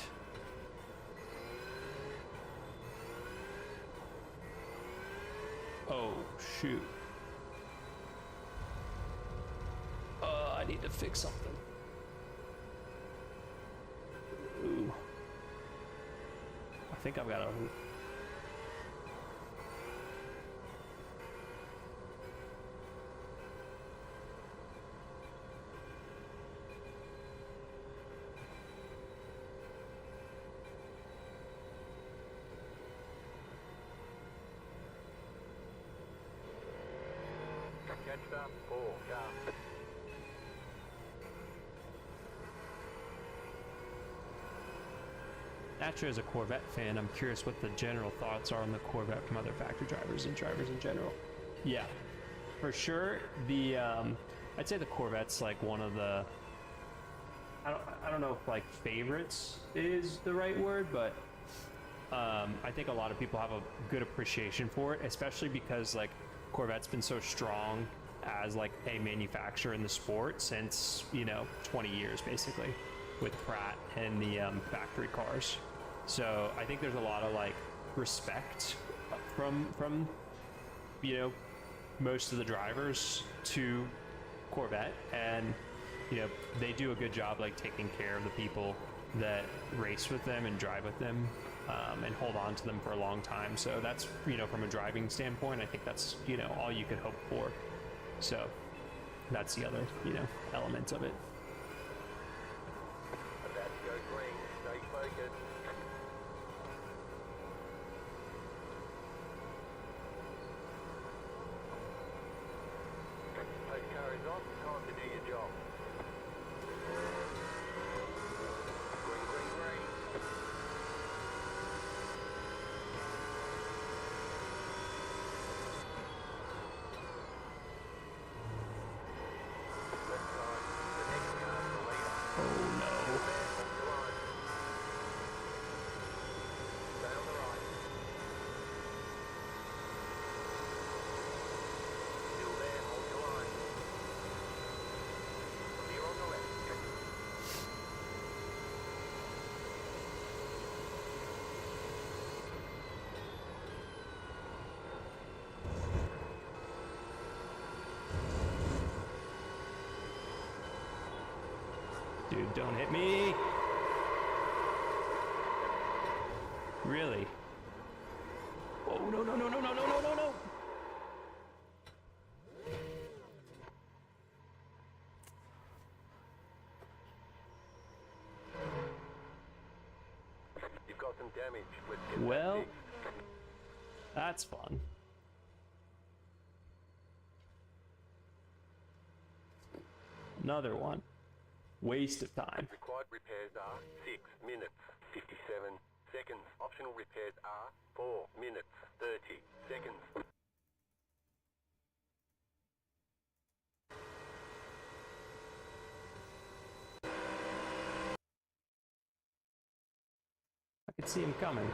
S1: Oh, shoot. I need to fix something. Ooh. I think I've got a...
S2: Catch up, 4, car.
S1: Naturally, as a Corvette fan, I'm curious what the general thoughts are on the Corvette from other factory drivers and drivers in general. Yeah, for sure. The I'd say the Corvette's like one of the, I don't know if like favorites is the right word, but I think a lot of people have a good appreciation for it, especially because like Corvette's been so strong as like a manufacturer in the sport since 20 years basically, with Pratt and the factory cars. So I think there's a lot of like respect from most of the drivers to Corvette, and they do a good job like taking care of the people that race with them and drive with them, and hold on to them for a long time. So that's from a driving standpoint, I think that's all you could hope for. So that's the other element of it.
S2: About to go green, stay focused. Pace car is off, time to do your job. Green, green, green.
S1: Don't hit me. Really? Oh, no, no, no, no, no, no, no, no, no.
S2: You've got some damage. Let's get that
S1: Well,
S2: fixed.
S1: that's fun. Another one. Waste of time.
S2: Required repairs are 6 minutes, 57 seconds. Optional repairs are 4 minutes, 30 seconds.
S1: I could see him coming.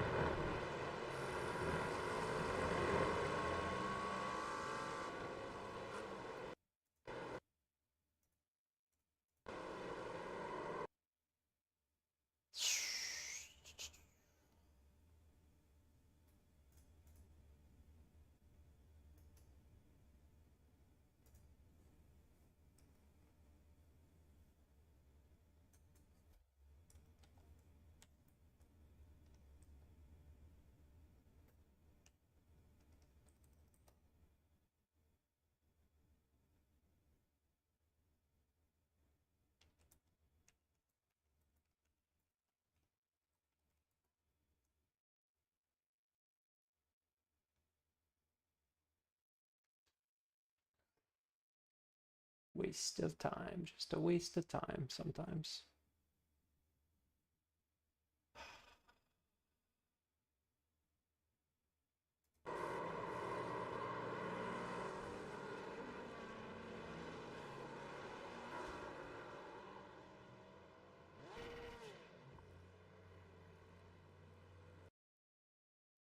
S1: Waste of time. Just a waste of time sometimes.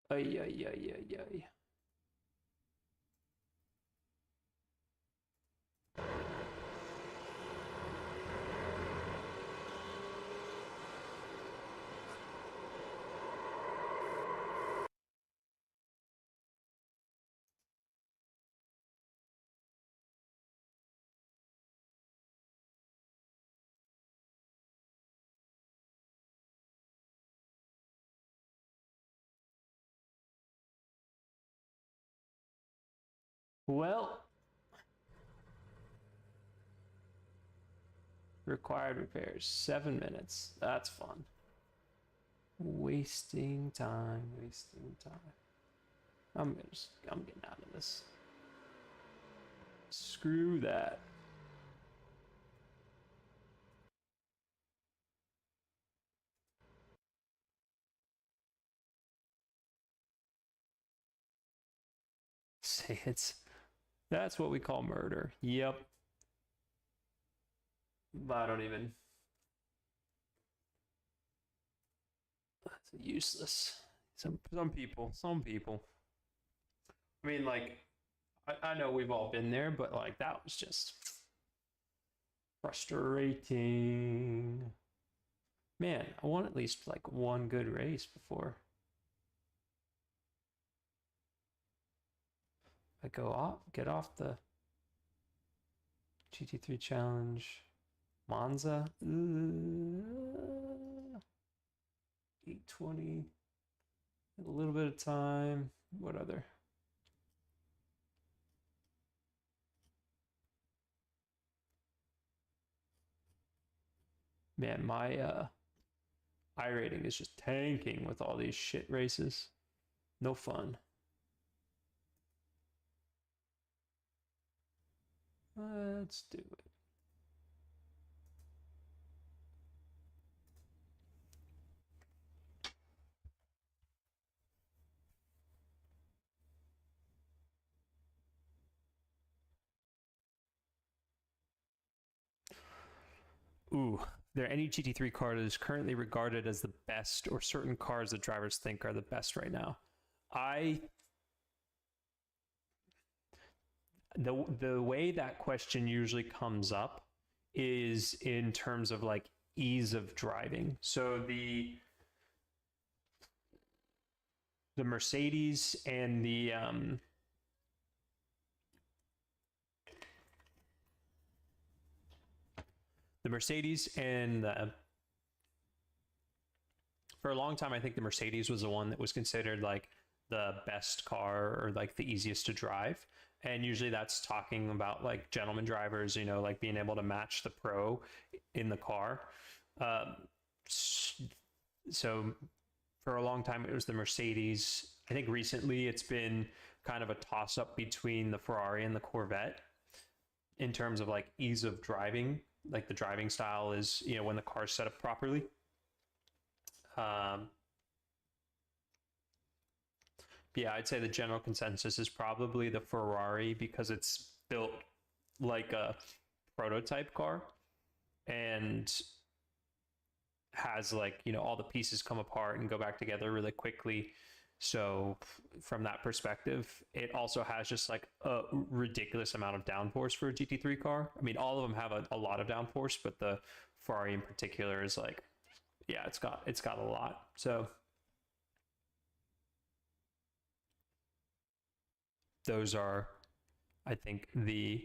S1: Ay, ay, ay, ay, ay. Well, required repairs 7 minutes. That's fun. Wasting time, wasting time. I'm getting out of this. Screw that. Say that's what we call murder. Yep. I don't even. That's useless. Some people. I mean, like, I know we've all been there, but like that was just frustrating. Man, I want at least like one good race before I go off, get off the GT3 challenge. Monza, 820. A little bit of time. What other? Man, my I rating is just tanking with all these shit races. No fun. Let's do it. Ooh, there any GT3 car that is currently regarded as the best, or certain cars that drivers think are the best right now? The way that question usually comes up is in terms of like ease of driving. So the Mercedes and the Mercedes and for a long time, I think the Mercedes was the one that was considered like the best car or like the easiest to drive. And usually that's talking about like gentleman drivers, you know, like being able to match the pro in the car. So for a long time, it was the Mercedes. I think recently it's been kind of a toss up between the Ferrari and the Corvette in terms of like ease of driving. Like the driving style is, you know, when the car's set up properly. Yeah, I'd say the general consensus is probably the Ferrari because it's built like a prototype car and has like, you know, all the pieces come apart and go back together really quickly. So from that perspective, it also has just like a ridiculous amount of downforce for a GT3 car. I mean, all of them have a lot of downforce, but the Ferrari in particular is like, yeah, it's got a lot. So those are, I think, the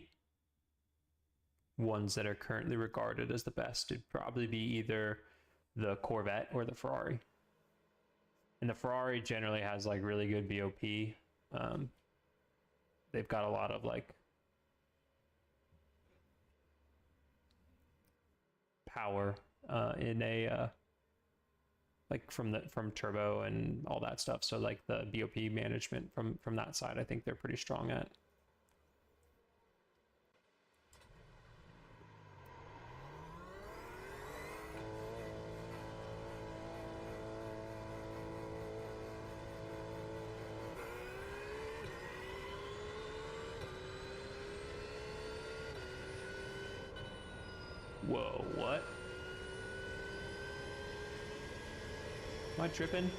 S1: ones that are currently regarded as the best. It'd probably be either the Corvette or the Ferrari. And the Ferrari generally has like really good VOP. They've got a lot of like power in a like from turbo and all that stuff. So like the VOP management from that side, I think they're pretty strong at. Whoa, what? Am I tripping?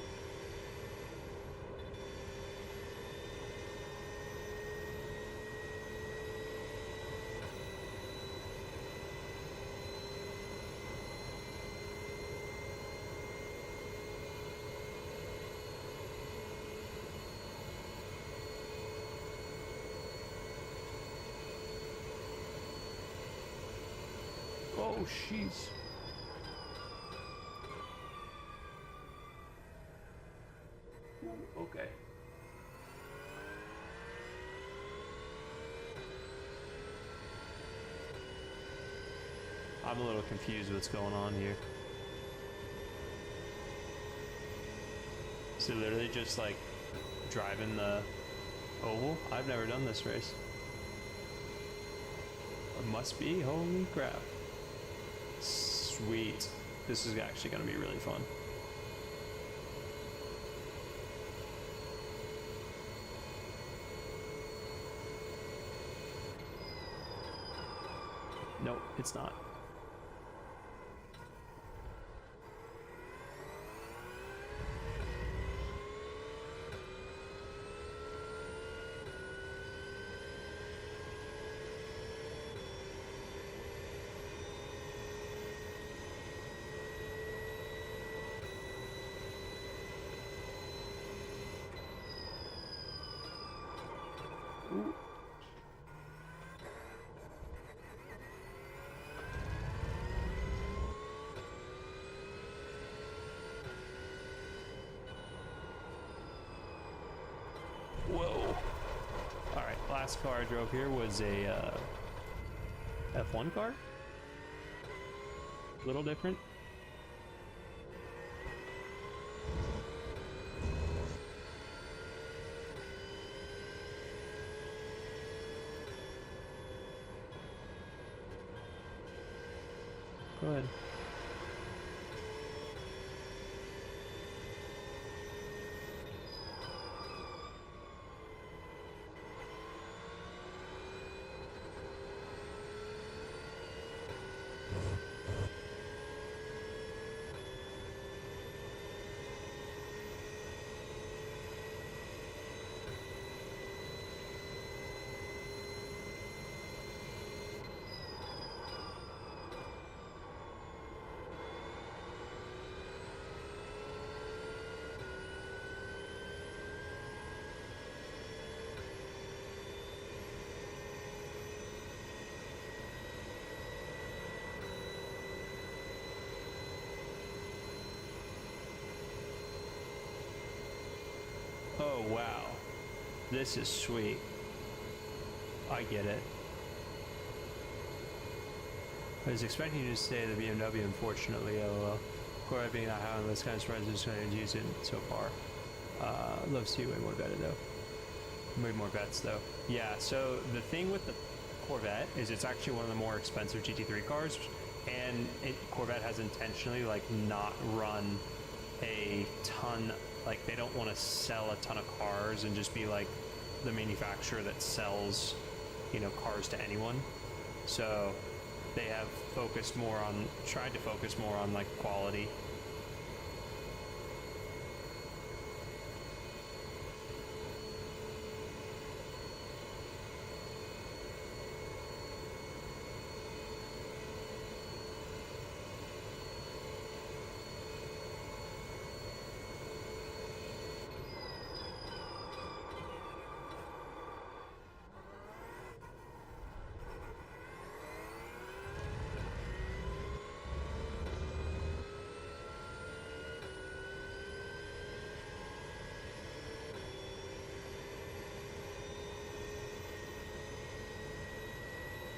S1: Oh, jeez. Okay. I'm a little confused what's going on here. So literally just like driving the oval? I've never done this race. It must be, holy crap. Sweet. This is actually going to be really fun. Nope, it's not. Ooh. Whoa. All right, last car I drove here was a F1 car. A little different. Go ahead. wow. This is sweet. I get it. I was expecting you to say the BMW, unfortunately, lol. Corvette being that high on this kind of spreads is going to use it so far. Love to see way more better though. Way more bets though. Yeah, so the thing with the Corvette is it's actually one of the more expensive GT3 cars, and Corvette has intentionally like not run a ton, like they don't want to sell a ton of cars and just be like the manufacturer that sells, you know, cars to anyone. So they have focused more on, tried to focus more on like quality.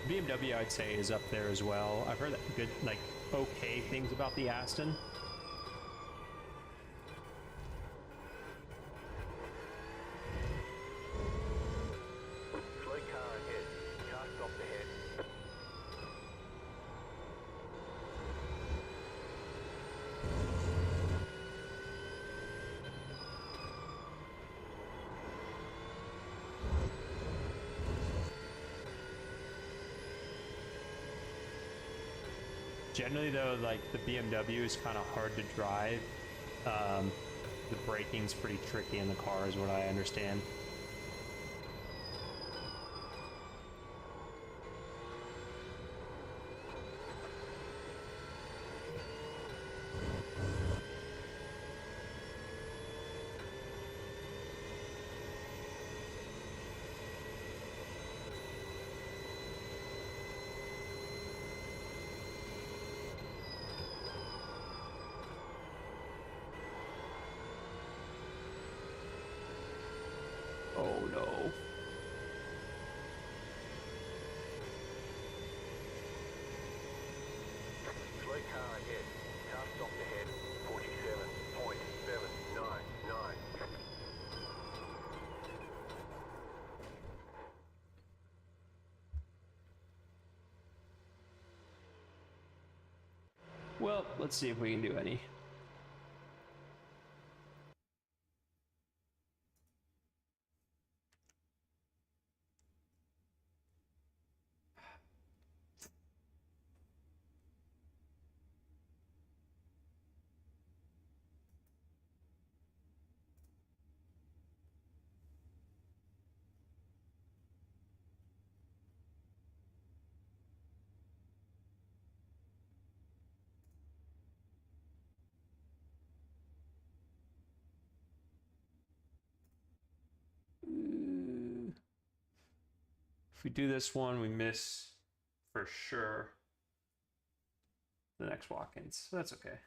S1: BMW, I'd say, is up there as well. I've heard good, like, okay things about the Aston.
S2: Slow car ahead. Car stopped ahead.
S1: Generally, though, like, the BMW is kind of hard to drive. The braking's pretty tricky in the car, is what I understand. Oh no.
S2: Slow car ahead. Car stopped ahead. 47.799.
S1: Well, let's see if we can do any. If we do this one, we miss for sure the next walk-ins. That's okay.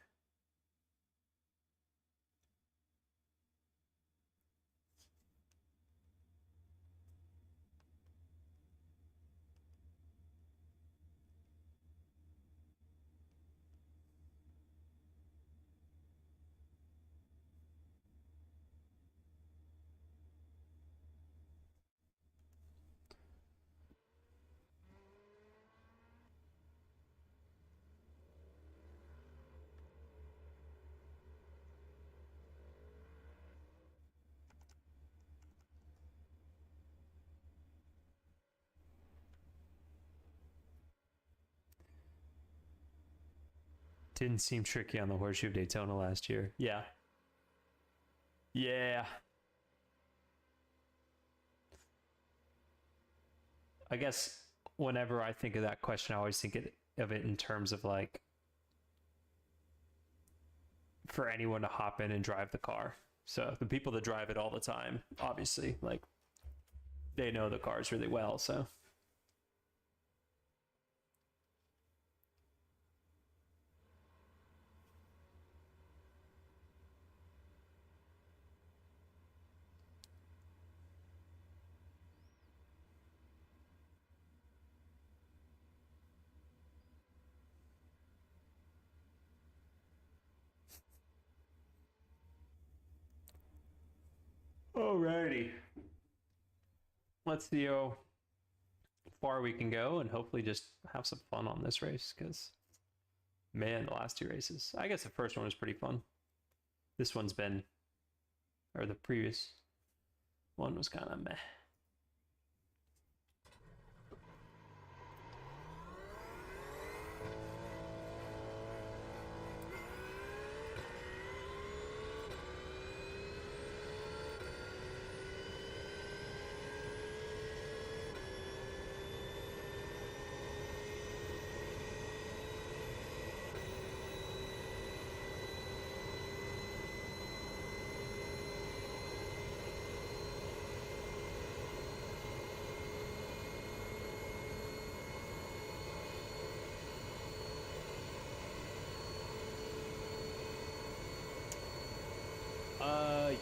S1: Didn't seem tricky on the Horseshoe of Daytona last year. Yeah. Yeah. I guess whenever I think of that question, I always think of it in terms of like for anyone to hop in and drive the car. So the people that drive it all the time, obviously, like they know the cars really well. So Alrighty. Let's see how far we can go and hopefully just have some fun on this race because, man, the last two races. I guess the first one was pretty fun. This one's been, or the previous one was kind of meh.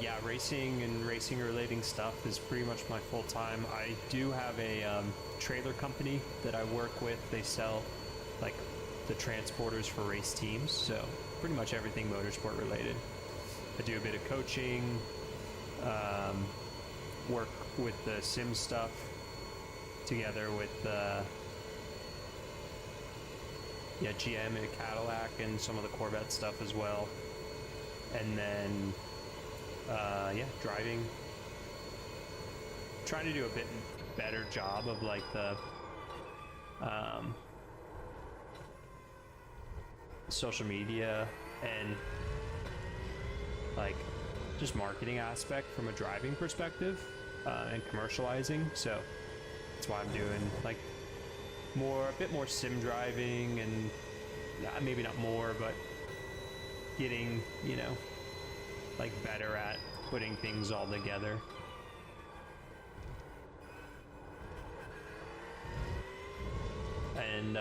S1: Yeah, racing and racing relating stuff is pretty much my full time. I do have a trailer company that I work with. They sell like the transporters for race teams, so pretty much everything motorsport related. I do a bit of coaching, work with the sim stuff together with GM and Cadillac and some of the Corvette stuff as well. And then driving. Trying to do a bit better job of like the social media and like just marketing aspect from a driving perspective and commercializing. So that's why I'm doing like a bit more sim driving and maybe not more, but getting, like better at putting things all together. And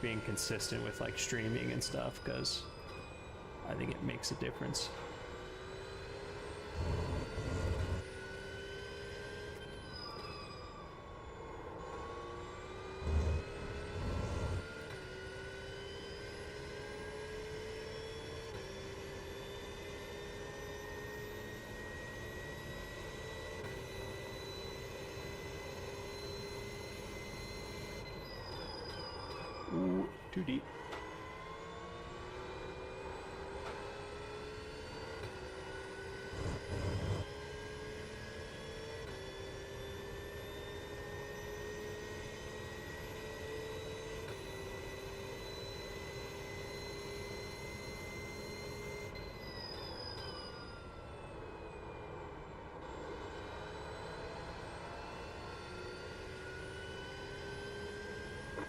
S1: being consistent with like streaming and stuff, because I think it makes a difference. Ooh, too deep.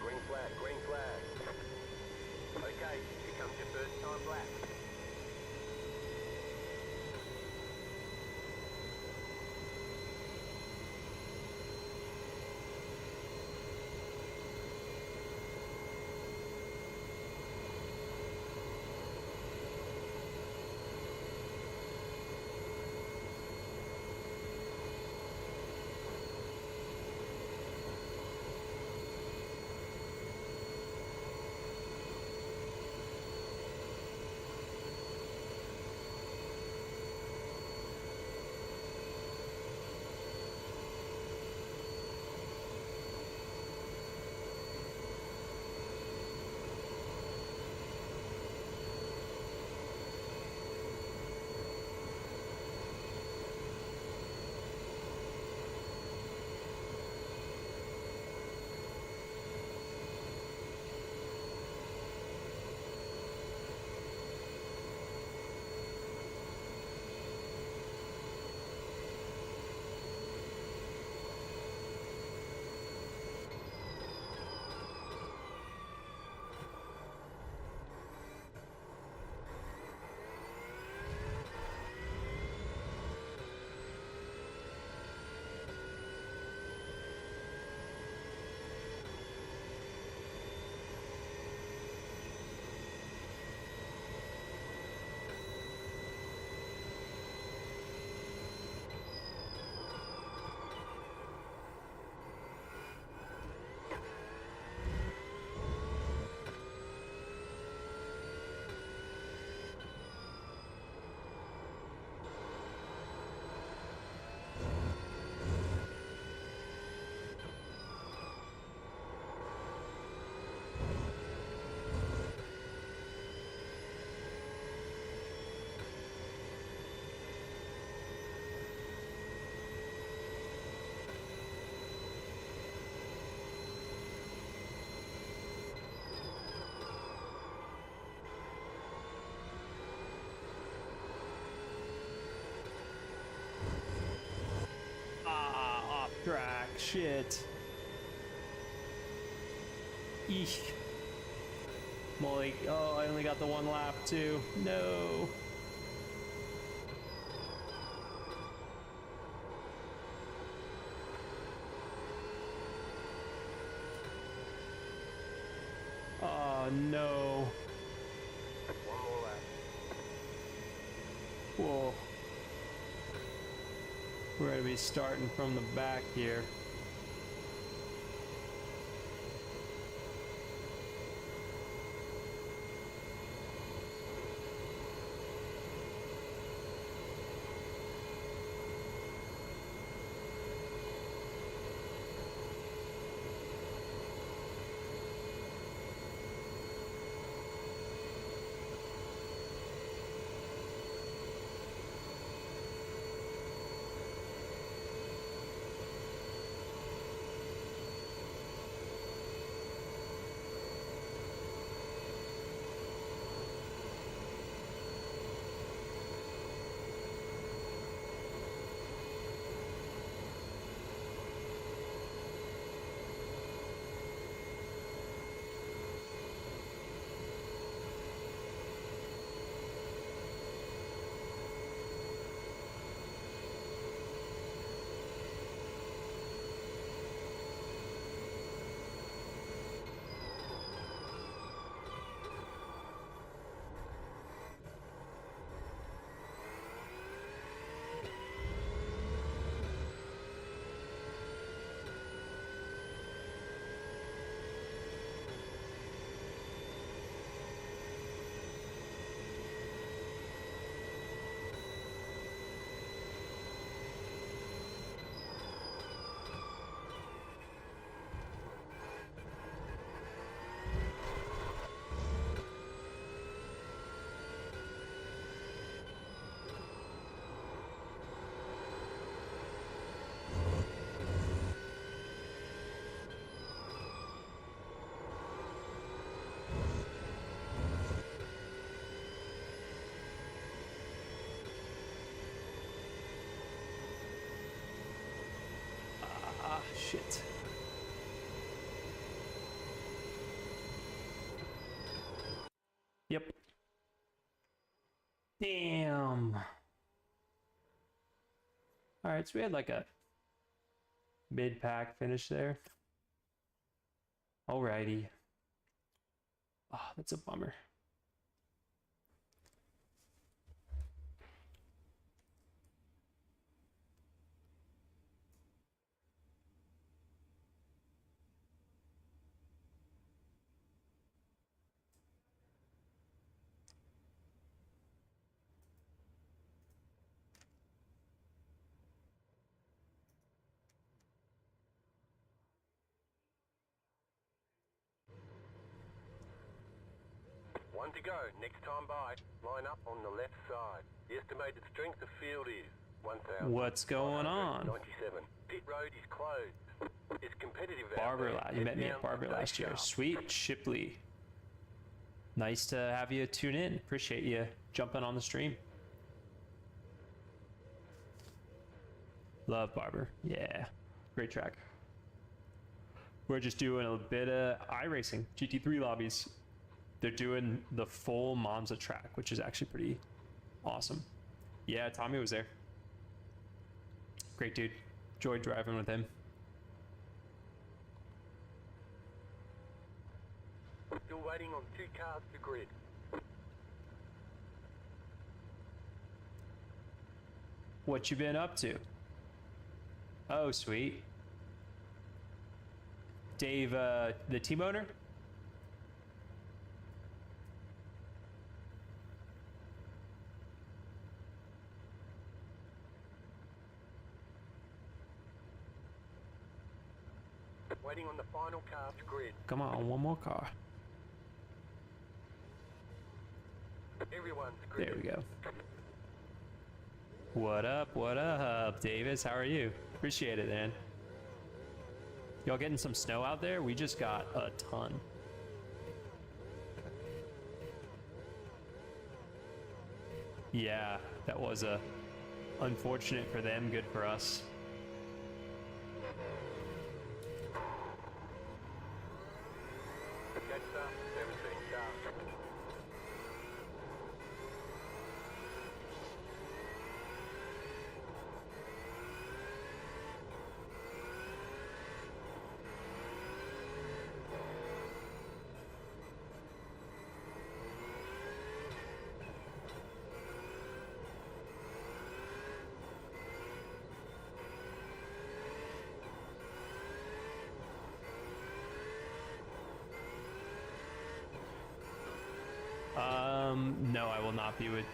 S2: Green flag, green flag.
S1: shit. Eek. Molly. Oh, I only got the one lap too. No. Oh no.
S2: One more lap.
S1: Whoa. We're gonna be starting from the back here. Ah, shit. Yep. Damn. Alright, so we had like a mid-pack finish there. Alrighty. Oh, that's a bummer.
S2: One to go. Next time by, line up on the left side. The estimated strength of field is 1,000.
S1: What's going on?
S2: 97. Pit road is closed. It's competitive
S1: Barber,
S2: out there.
S1: you met me
S2: Head
S1: at
S2: down
S1: Barber
S2: and stay
S1: last year.
S2: sharp.
S1: Sweet Shipley. Nice to have you tune in. Appreciate you jumping on the stream. Love Barber. Yeah. Great track. We're just doing a bit of iRacing, GT3 lobbies. They're doing the full Monza track, which is actually pretty awesome. Yeah, Tommy was there. Great dude. Enjoyed driving with him.
S2: Still waiting on 2 cars to grid.
S1: What you been up to? Oh, sweet. Dave, the team owner?
S2: Waiting on the final car to grid.
S1: Come on, one more car.
S2: Everyone's grid.
S1: There we go. What up, Davis? How are you? Appreciate it, man. Y'all getting some snow out there? We just got a ton. Yeah, that was unfortunate for them, good for us. help you with...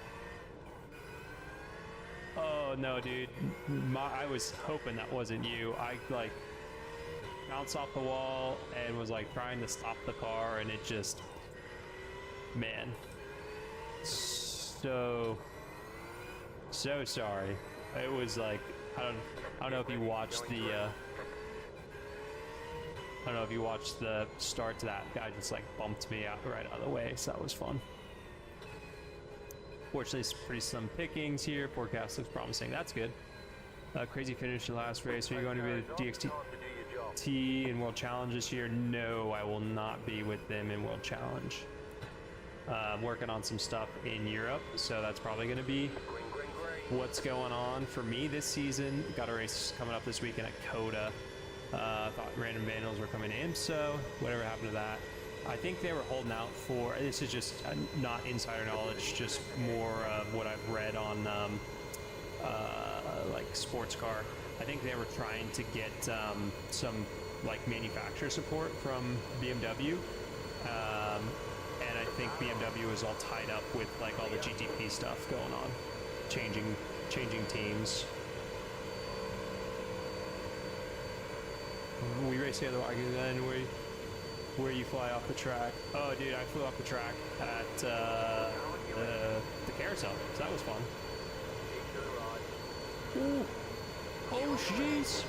S1: Oh, no, dude. I was hoping that wasn't you. I, like, bounced off the wall and was, like, trying to stop the car, and it just... Man. So sorry. It was, like... I don't know if you watched the... I don't know if you watched the start to that. Guy just, like, bumped me out right out of the way, so that was fun. Fortunately, it's pretty slim pickings here. Forecast looks promising. That's good. Crazy finish in the last race. Are you going to be with DXT in World Challenge this year? No, I will not be with them in World Challenge. I'm working on some stuff in Europe, so that's probably going to be what's going on for me this season. Got a race coming up this weekend at Coda. Thought Random Vandals were coming in, so whatever happened to that. I think they were holding out for, this is just not insider knowledge, just more of what I've read on like sports car. I think they were trying to get some like manufacturer support from BMW. And I think BMW is all tied up with like all the GTP stuff going on, changing teams. We race the other way, and then where you fly off the track. Oh, dude, I flew off the track at the carousel, so that was fun. Ooh. Oh, jeez.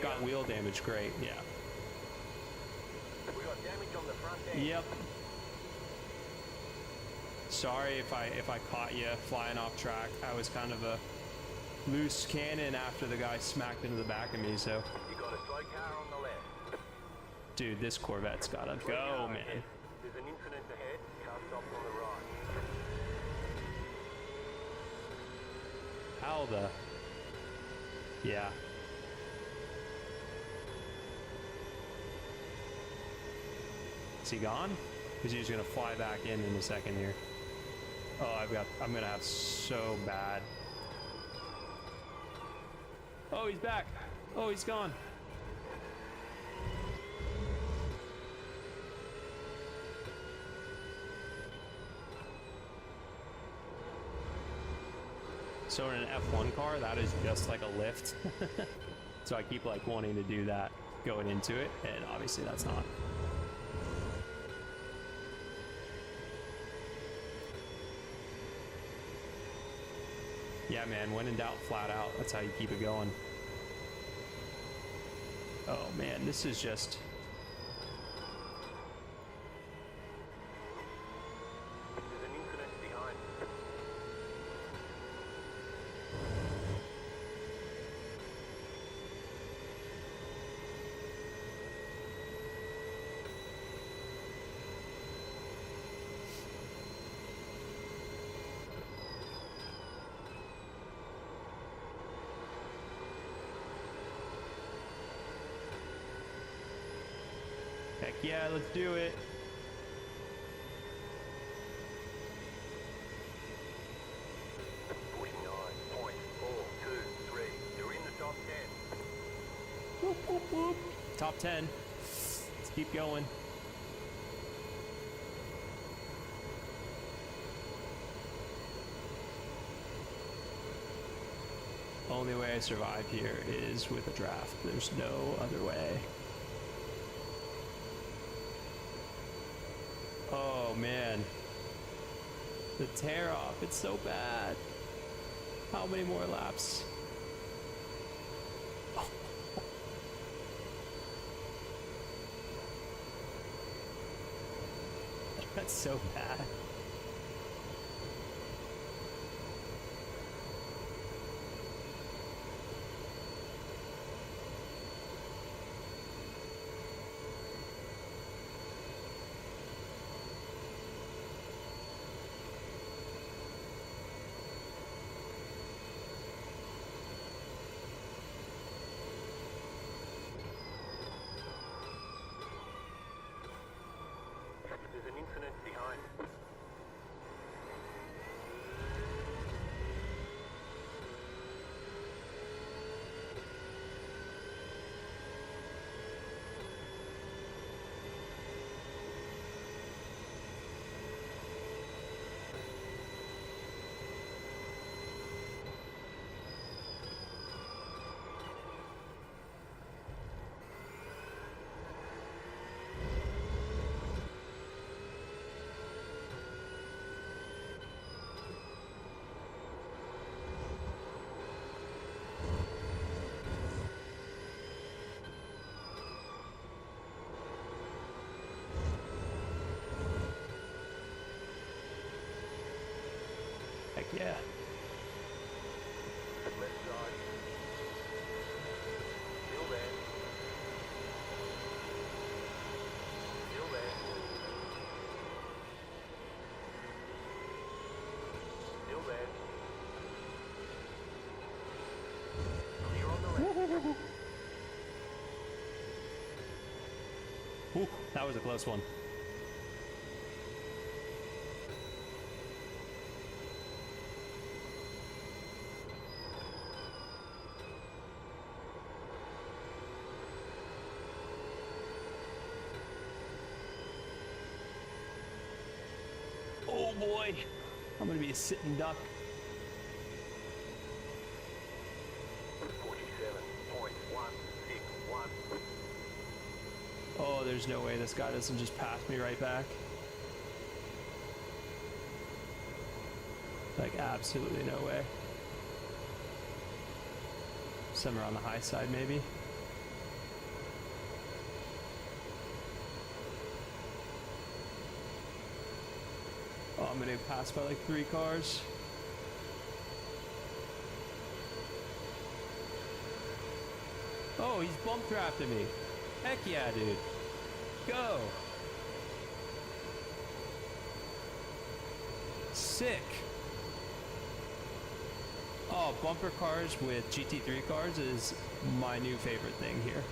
S1: Got wheel damage, great, yeah.
S2: We got damage on the front end.
S1: Yep. Sorry if I caught you flying off track. I was kind of a loose cannon after the guy smacked into the back of me, so.
S2: You got a slow car on the left.
S1: Dude, this Corvette's gotta go, man.
S2: There's an incident ahead. Car stops on the right.
S1: How the... Yeah. Is he gone? Is he just gonna fly back in a second here? Oh, I'm gonna have so bad. Oh, he's back. Oh, he's gone. So in an F1 car, that is just like a lift. So I keep like wanting to do that going into it, and obviously that's not. Yeah, man, when in doubt, flat out. That's how you keep it going. Oh, man, this is just...
S2: There's an incident behind.
S1: Heck yeah, let's do it.
S2: You're in the top 10.
S1: Whoop, whoop, whoop. Top 10. Let's keep going. Only way I survive here is with a draft. There's no other way. Oh man. The tear off, it's so bad. How many more laps? Oh. That's so bad.
S2: There's an incident behind.
S1: Yeah.
S2: Left side. Still there. Still there. Still there. Clear on the left.
S1: Ooh, that was a close one. Oh boy, I'm gonna be a sitting duck.
S2: 47.161.
S1: Oh, there's no way this guy doesn't just pass me right back. Like, absolutely no way. Somewhere on the high side, maybe. Oh, I'm gonna pass by like 3 cars. Oh, he's bump drafting me. Heck yeah, dude. Go. Sick. Oh, bumper cars with GT3 cars is my new favorite thing here.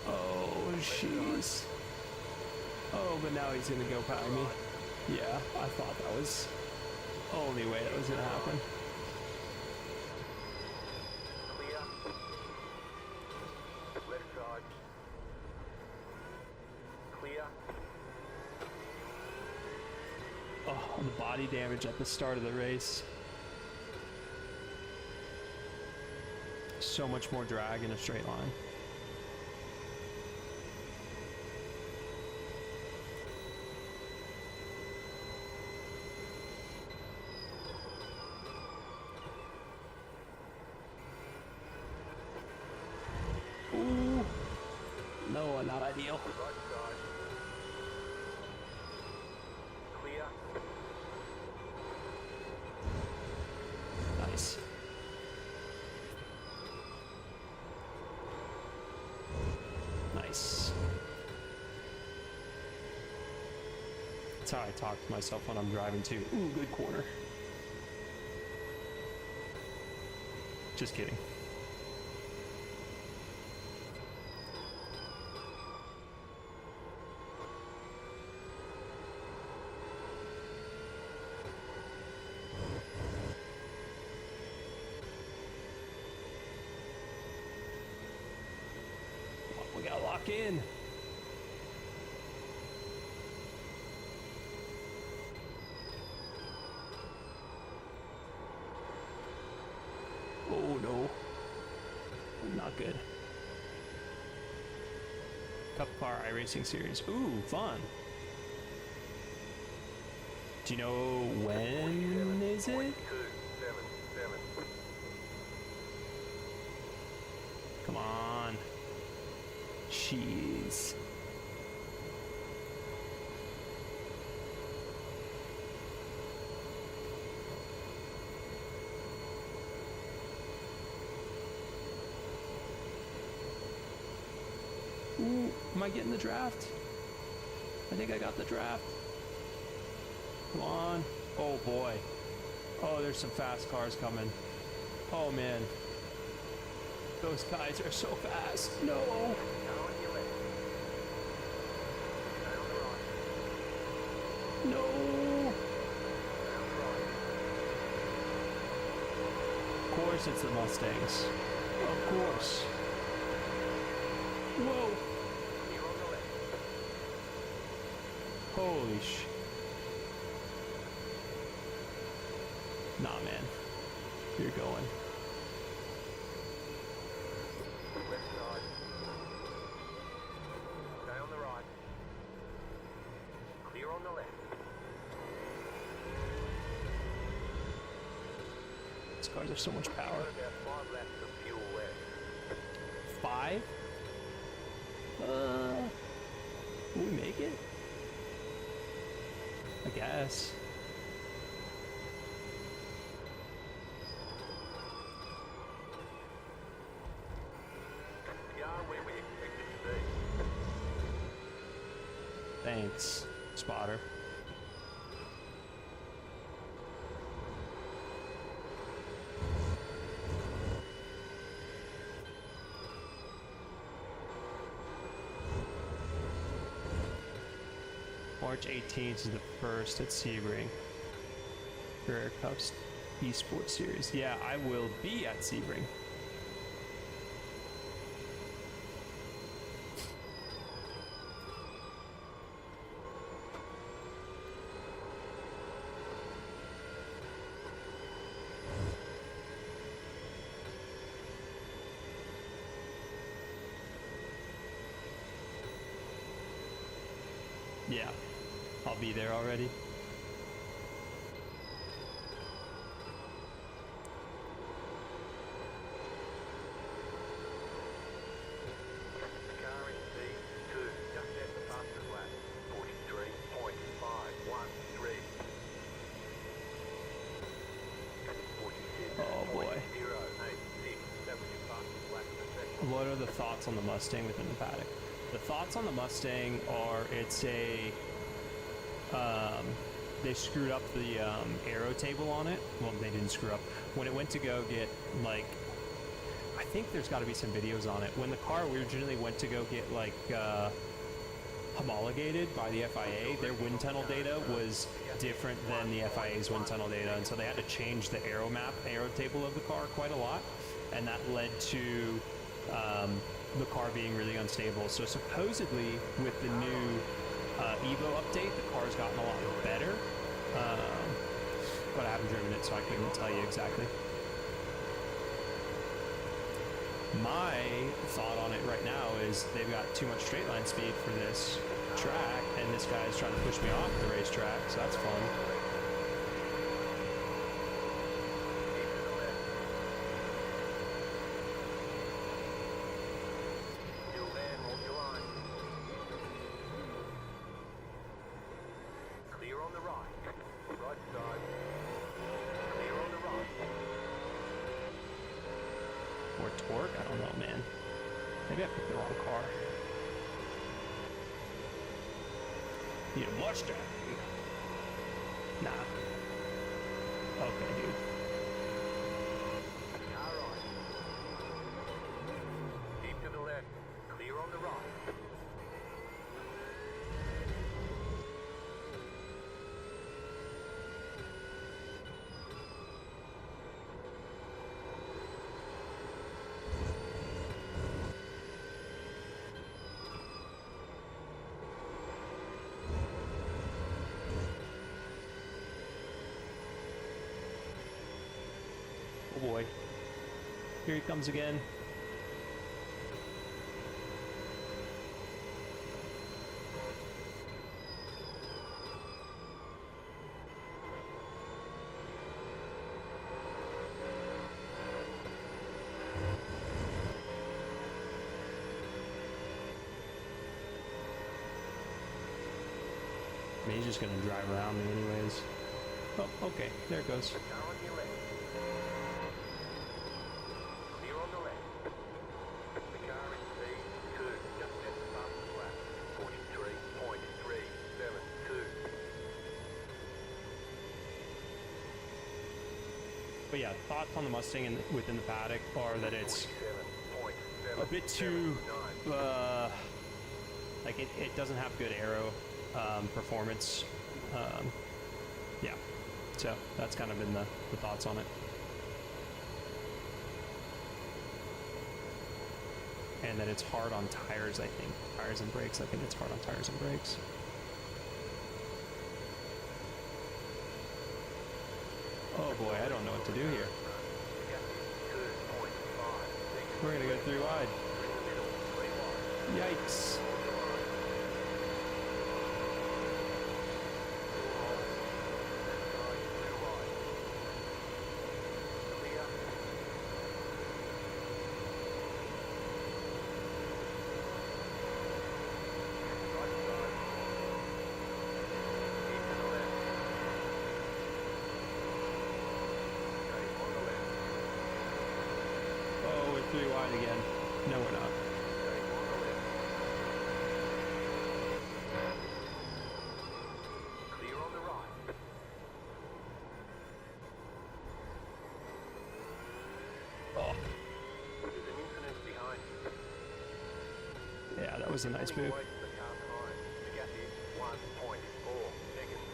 S1: Oh, jeez. Oh, but now he's gonna go by me. Yeah, I thought that was the only way that was gonna happen.
S2: Clear. Left side. Clear.
S1: Oh, the body damage at the start of the race. So much more drag in a straight line. Ooh. No, not ideal.
S2: Right side. Clear.
S1: Nice. Nice. That's how I talk to myself when I'm driving too. Ooh, good corner. Just kidding. We gotta lock in. Oh no. Not good. Cup Car iRacing Series. Ooh, fun. Do you know when is it?
S2: 277.
S1: Come on. Jeez. Ooh, am I getting the draft? I think I got the draft. Come on. Oh boy. Oh, there's some fast cars coming. Oh man. Those guys are so fast. No.
S2: Go on your left. Stay on the right.
S1: No.
S2: Stay on the right.
S1: Of course it's the Mustangs. Of course. Whoa.
S2: Clear on the left.
S1: Holy sh... Nah, man. You're going.
S2: Left side. Stay on the right. Clear on the left.
S1: These cars have so much power.
S2: Got about 5 laps of fuel left.
S1: 5? Will we make it? I guess.
S2: You are where we expected to be.
S1: Thanks, spotter. March 18th is the first at Sebring. Career Cups Esports Series. Yeah, I will be at Sebring. Yeah, I'll be there already.
S2: The car in C2, just at the fastest lap. 43.513. 47.086.
S1: Oh boy.
S2: That was your fastest lap of the session.
S1: What are the thoughts on the Mustang within the paddock? The thoughts on the Mustang are it's a they screwed up the aero table on it. Well, they didn't screw up. When it went to go get, like, I think there's got to be some videos on it. When the car originally went to go get, like, homologated by the FIA, their wind tunnel data was different than the FIA's wind tunnel data, and so they had to change the aero table of the car quite a lot, and that led to the car being really unstable. So supposedly with the new Evo update, the car's gotten a lot better, but I haven't driven it, so I couldn't tell you exactly. My thought on it right now is they've got too much straight line speed for this track, and this guy's trying to push me off the racetrack, so that's fun.
S2: Still there, hold your line. Clear on the right. Right side. Clear on the right.
S1: Or torque? I don't know, man. Maybe I picked the wrong car. Need a Mustang. Nah. Okay, dude.
S2: Car right. Keep to the left. Clear on the right.
S1: Oh boy. Here he comes again. I mean, he's just gonna drive around me anyways. Oh, okay, there it goes.
S2: Car on your left. Clear on the left. The car in C2, just at the fastest lap. 43.372.
S1: But yeah, thoughts on the Mustang within the paddock are that it's a bit too,
S2: 47.779.
S1: like it doesn't have good aero performance. Yeah, so that's kind of been the thoughts on it. And that it's hard on tires, I think. Tires and brakes, I think it's hard on tires and brakes. Oh boy, I don't know what to do here. We're gonna go 3 wide. Yikes. 3 wide again. No, we're not.
S2: Staying on the left. Clear on the right.
S1: Oh,
S2: There's an incident behind you.
S1: yeah, that was a nice
S2: Pulling
S1: move.
S2: away from the car behind. The gap is 1.4 seconds.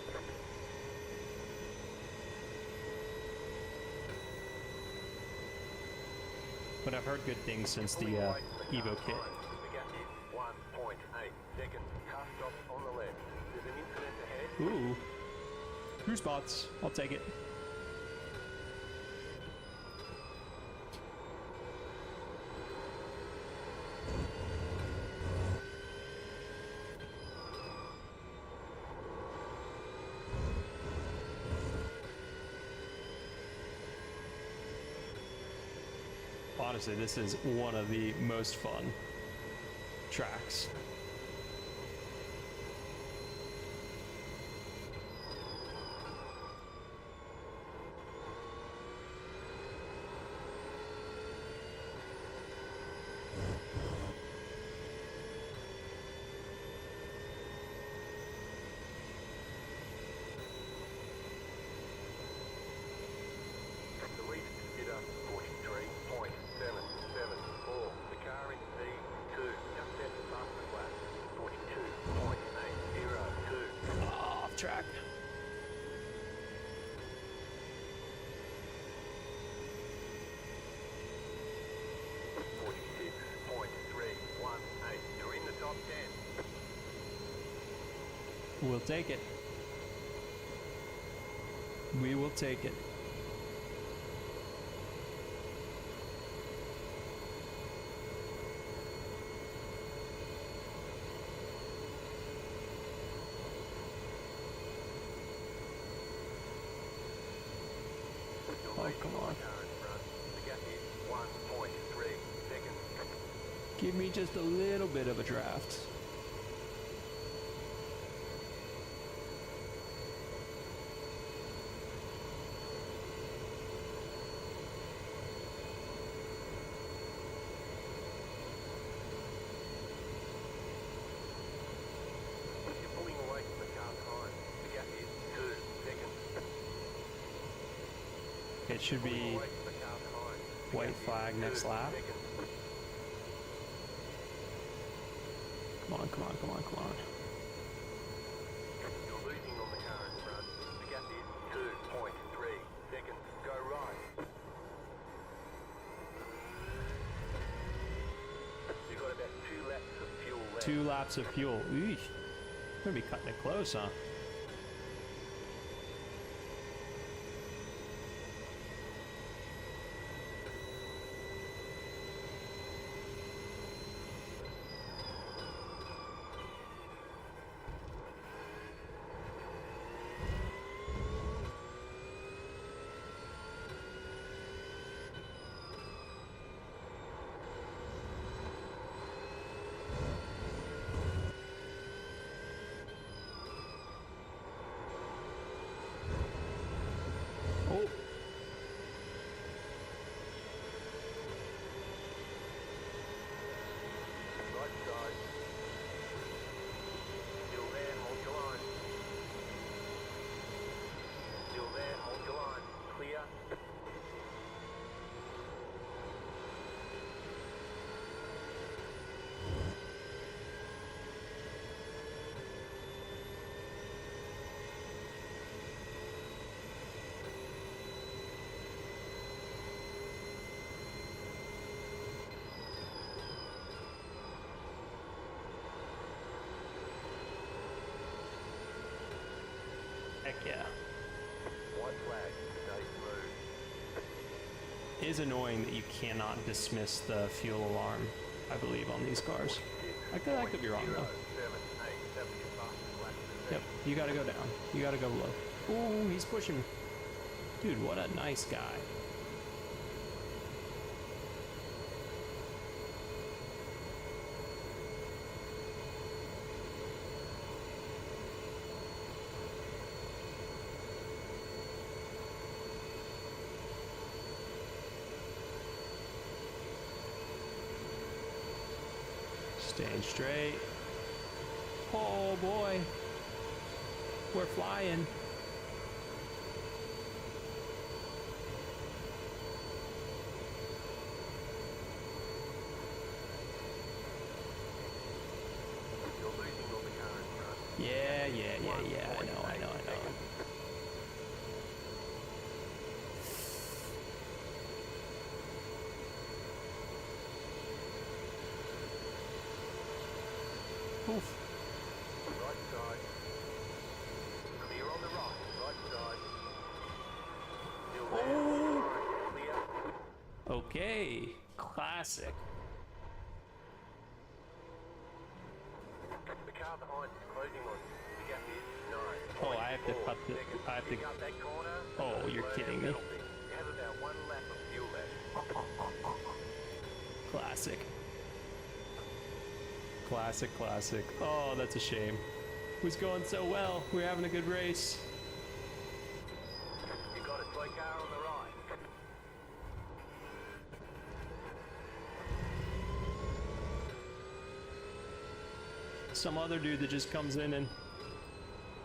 S1: But I've heard good things since the
S2: Pulling away from the car
S1: Evo kit.
S2: behind. The gap is 1.8 seconds. Car stops on the left. There's an incident ahead.
S1: Ooh. Cruise spots. I'll take it. Honestly, this is one of the most fun tracks.
S2: The lead is at 43.774. The car in P2 just set the fastest lap. 42.802.
S1: Off track.
S2: .318. You're in the top 10.
S1: We'll take it. We will take it. Oh, come on.
S2: Car in front. The gap is 1.3 seconds.
S1: Give me just a little bit of a draft.
S2: You're pulling away from the car behind. The gap is 2 seconds.
S1: It should
S2: Pulling
S1: be
S2: away from the car behind. The
S1: white
S2: gap is
S1: flag
S2: 2
S1: next lap.
S2: seconds.
S1: Come on, come on, come on, come on.
S2: You're losing on the car in front. The gap is 2.3 seconds. Go right. You've got about 2 laps of fuel left.
S1: 2 laps of fuel. Eesh. Gonna be cutting it close, huh? Oh,
S2: Right side. Still there, hold your line. Still there, hold your line. Clear.
S1: heck yeah.
S2: White flag. Stay smooth.
S1: It is annoying that you cannot dismiss the fuel alarm, I believe, on these cars. I could be wrong, though.
S2: 0.078. That was your fastest lap of the
S1: Yep,
S2: day.
S1: you gotta go down. You gotta go low. Ooh, he's pushing. Dude, what a nice guy. Staying straight. Oh boy. We're flying.
S2: You're losing all the car in front.
S1: Yeah. I know. Oof.
S2: Right side. Clear on the right side. Still there. Clear.
S1: Okay. Classic.
S2: The car behind is closing on you. The gap is 9.
S1: Oh, I have to cut the. I have
S2: Pick
S1: to.
S2: up that corner.
S1: Oh, you're kidding me.
S2: You have about 1 lap of fuel left.
S1: Classic. Classic. Oh, that's a shame. It was going so well. We were having a good race.
S2: You got a toy car on the right.
S1: Some other dude that just comes in and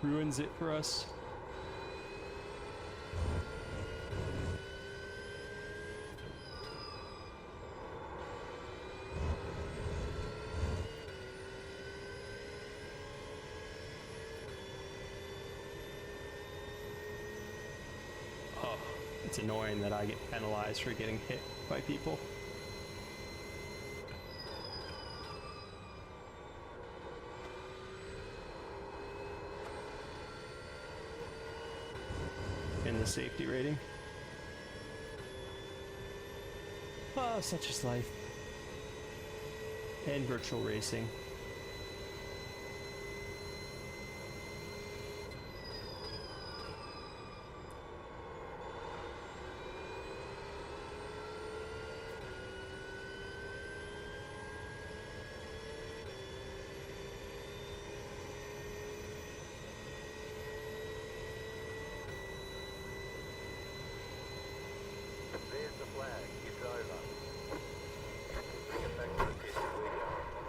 S1: ruins it for us. Oh, it's annoying that I get penalized for getting hit by people. In the safety rating. Oh, such is life. And virtual racing.
S2: There's the flag. It's over. Bring it back to the pit. We're going.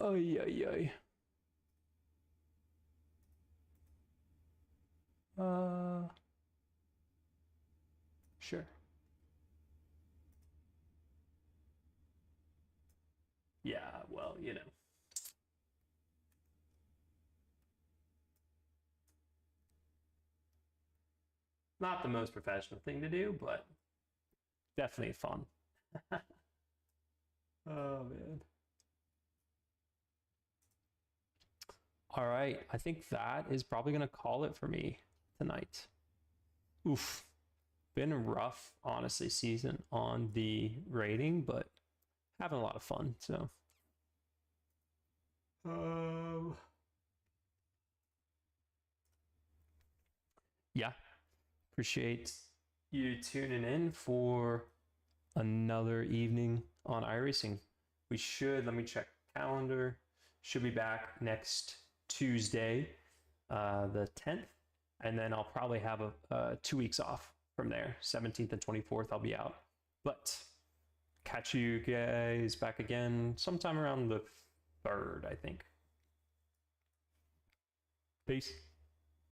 S1: Ay. Sure. Yeah, well, you know. Not the most professional thing to do, but definitely fun. Oh, man. All right. I think that is probably going to call it for me tonight. Oof. Been a rough, honestly, season on the rating, but having a lot of fun. So, yeah, appreciate you tuning in for another evening on iRacing. We should, let me check calendar, should be back next Tuesday, the 10th, and then I'll probably have a 2 weeks off from there. 17th and 24th I'll be out, but catch you guys back again sometime around the 3rd, I think. Peace.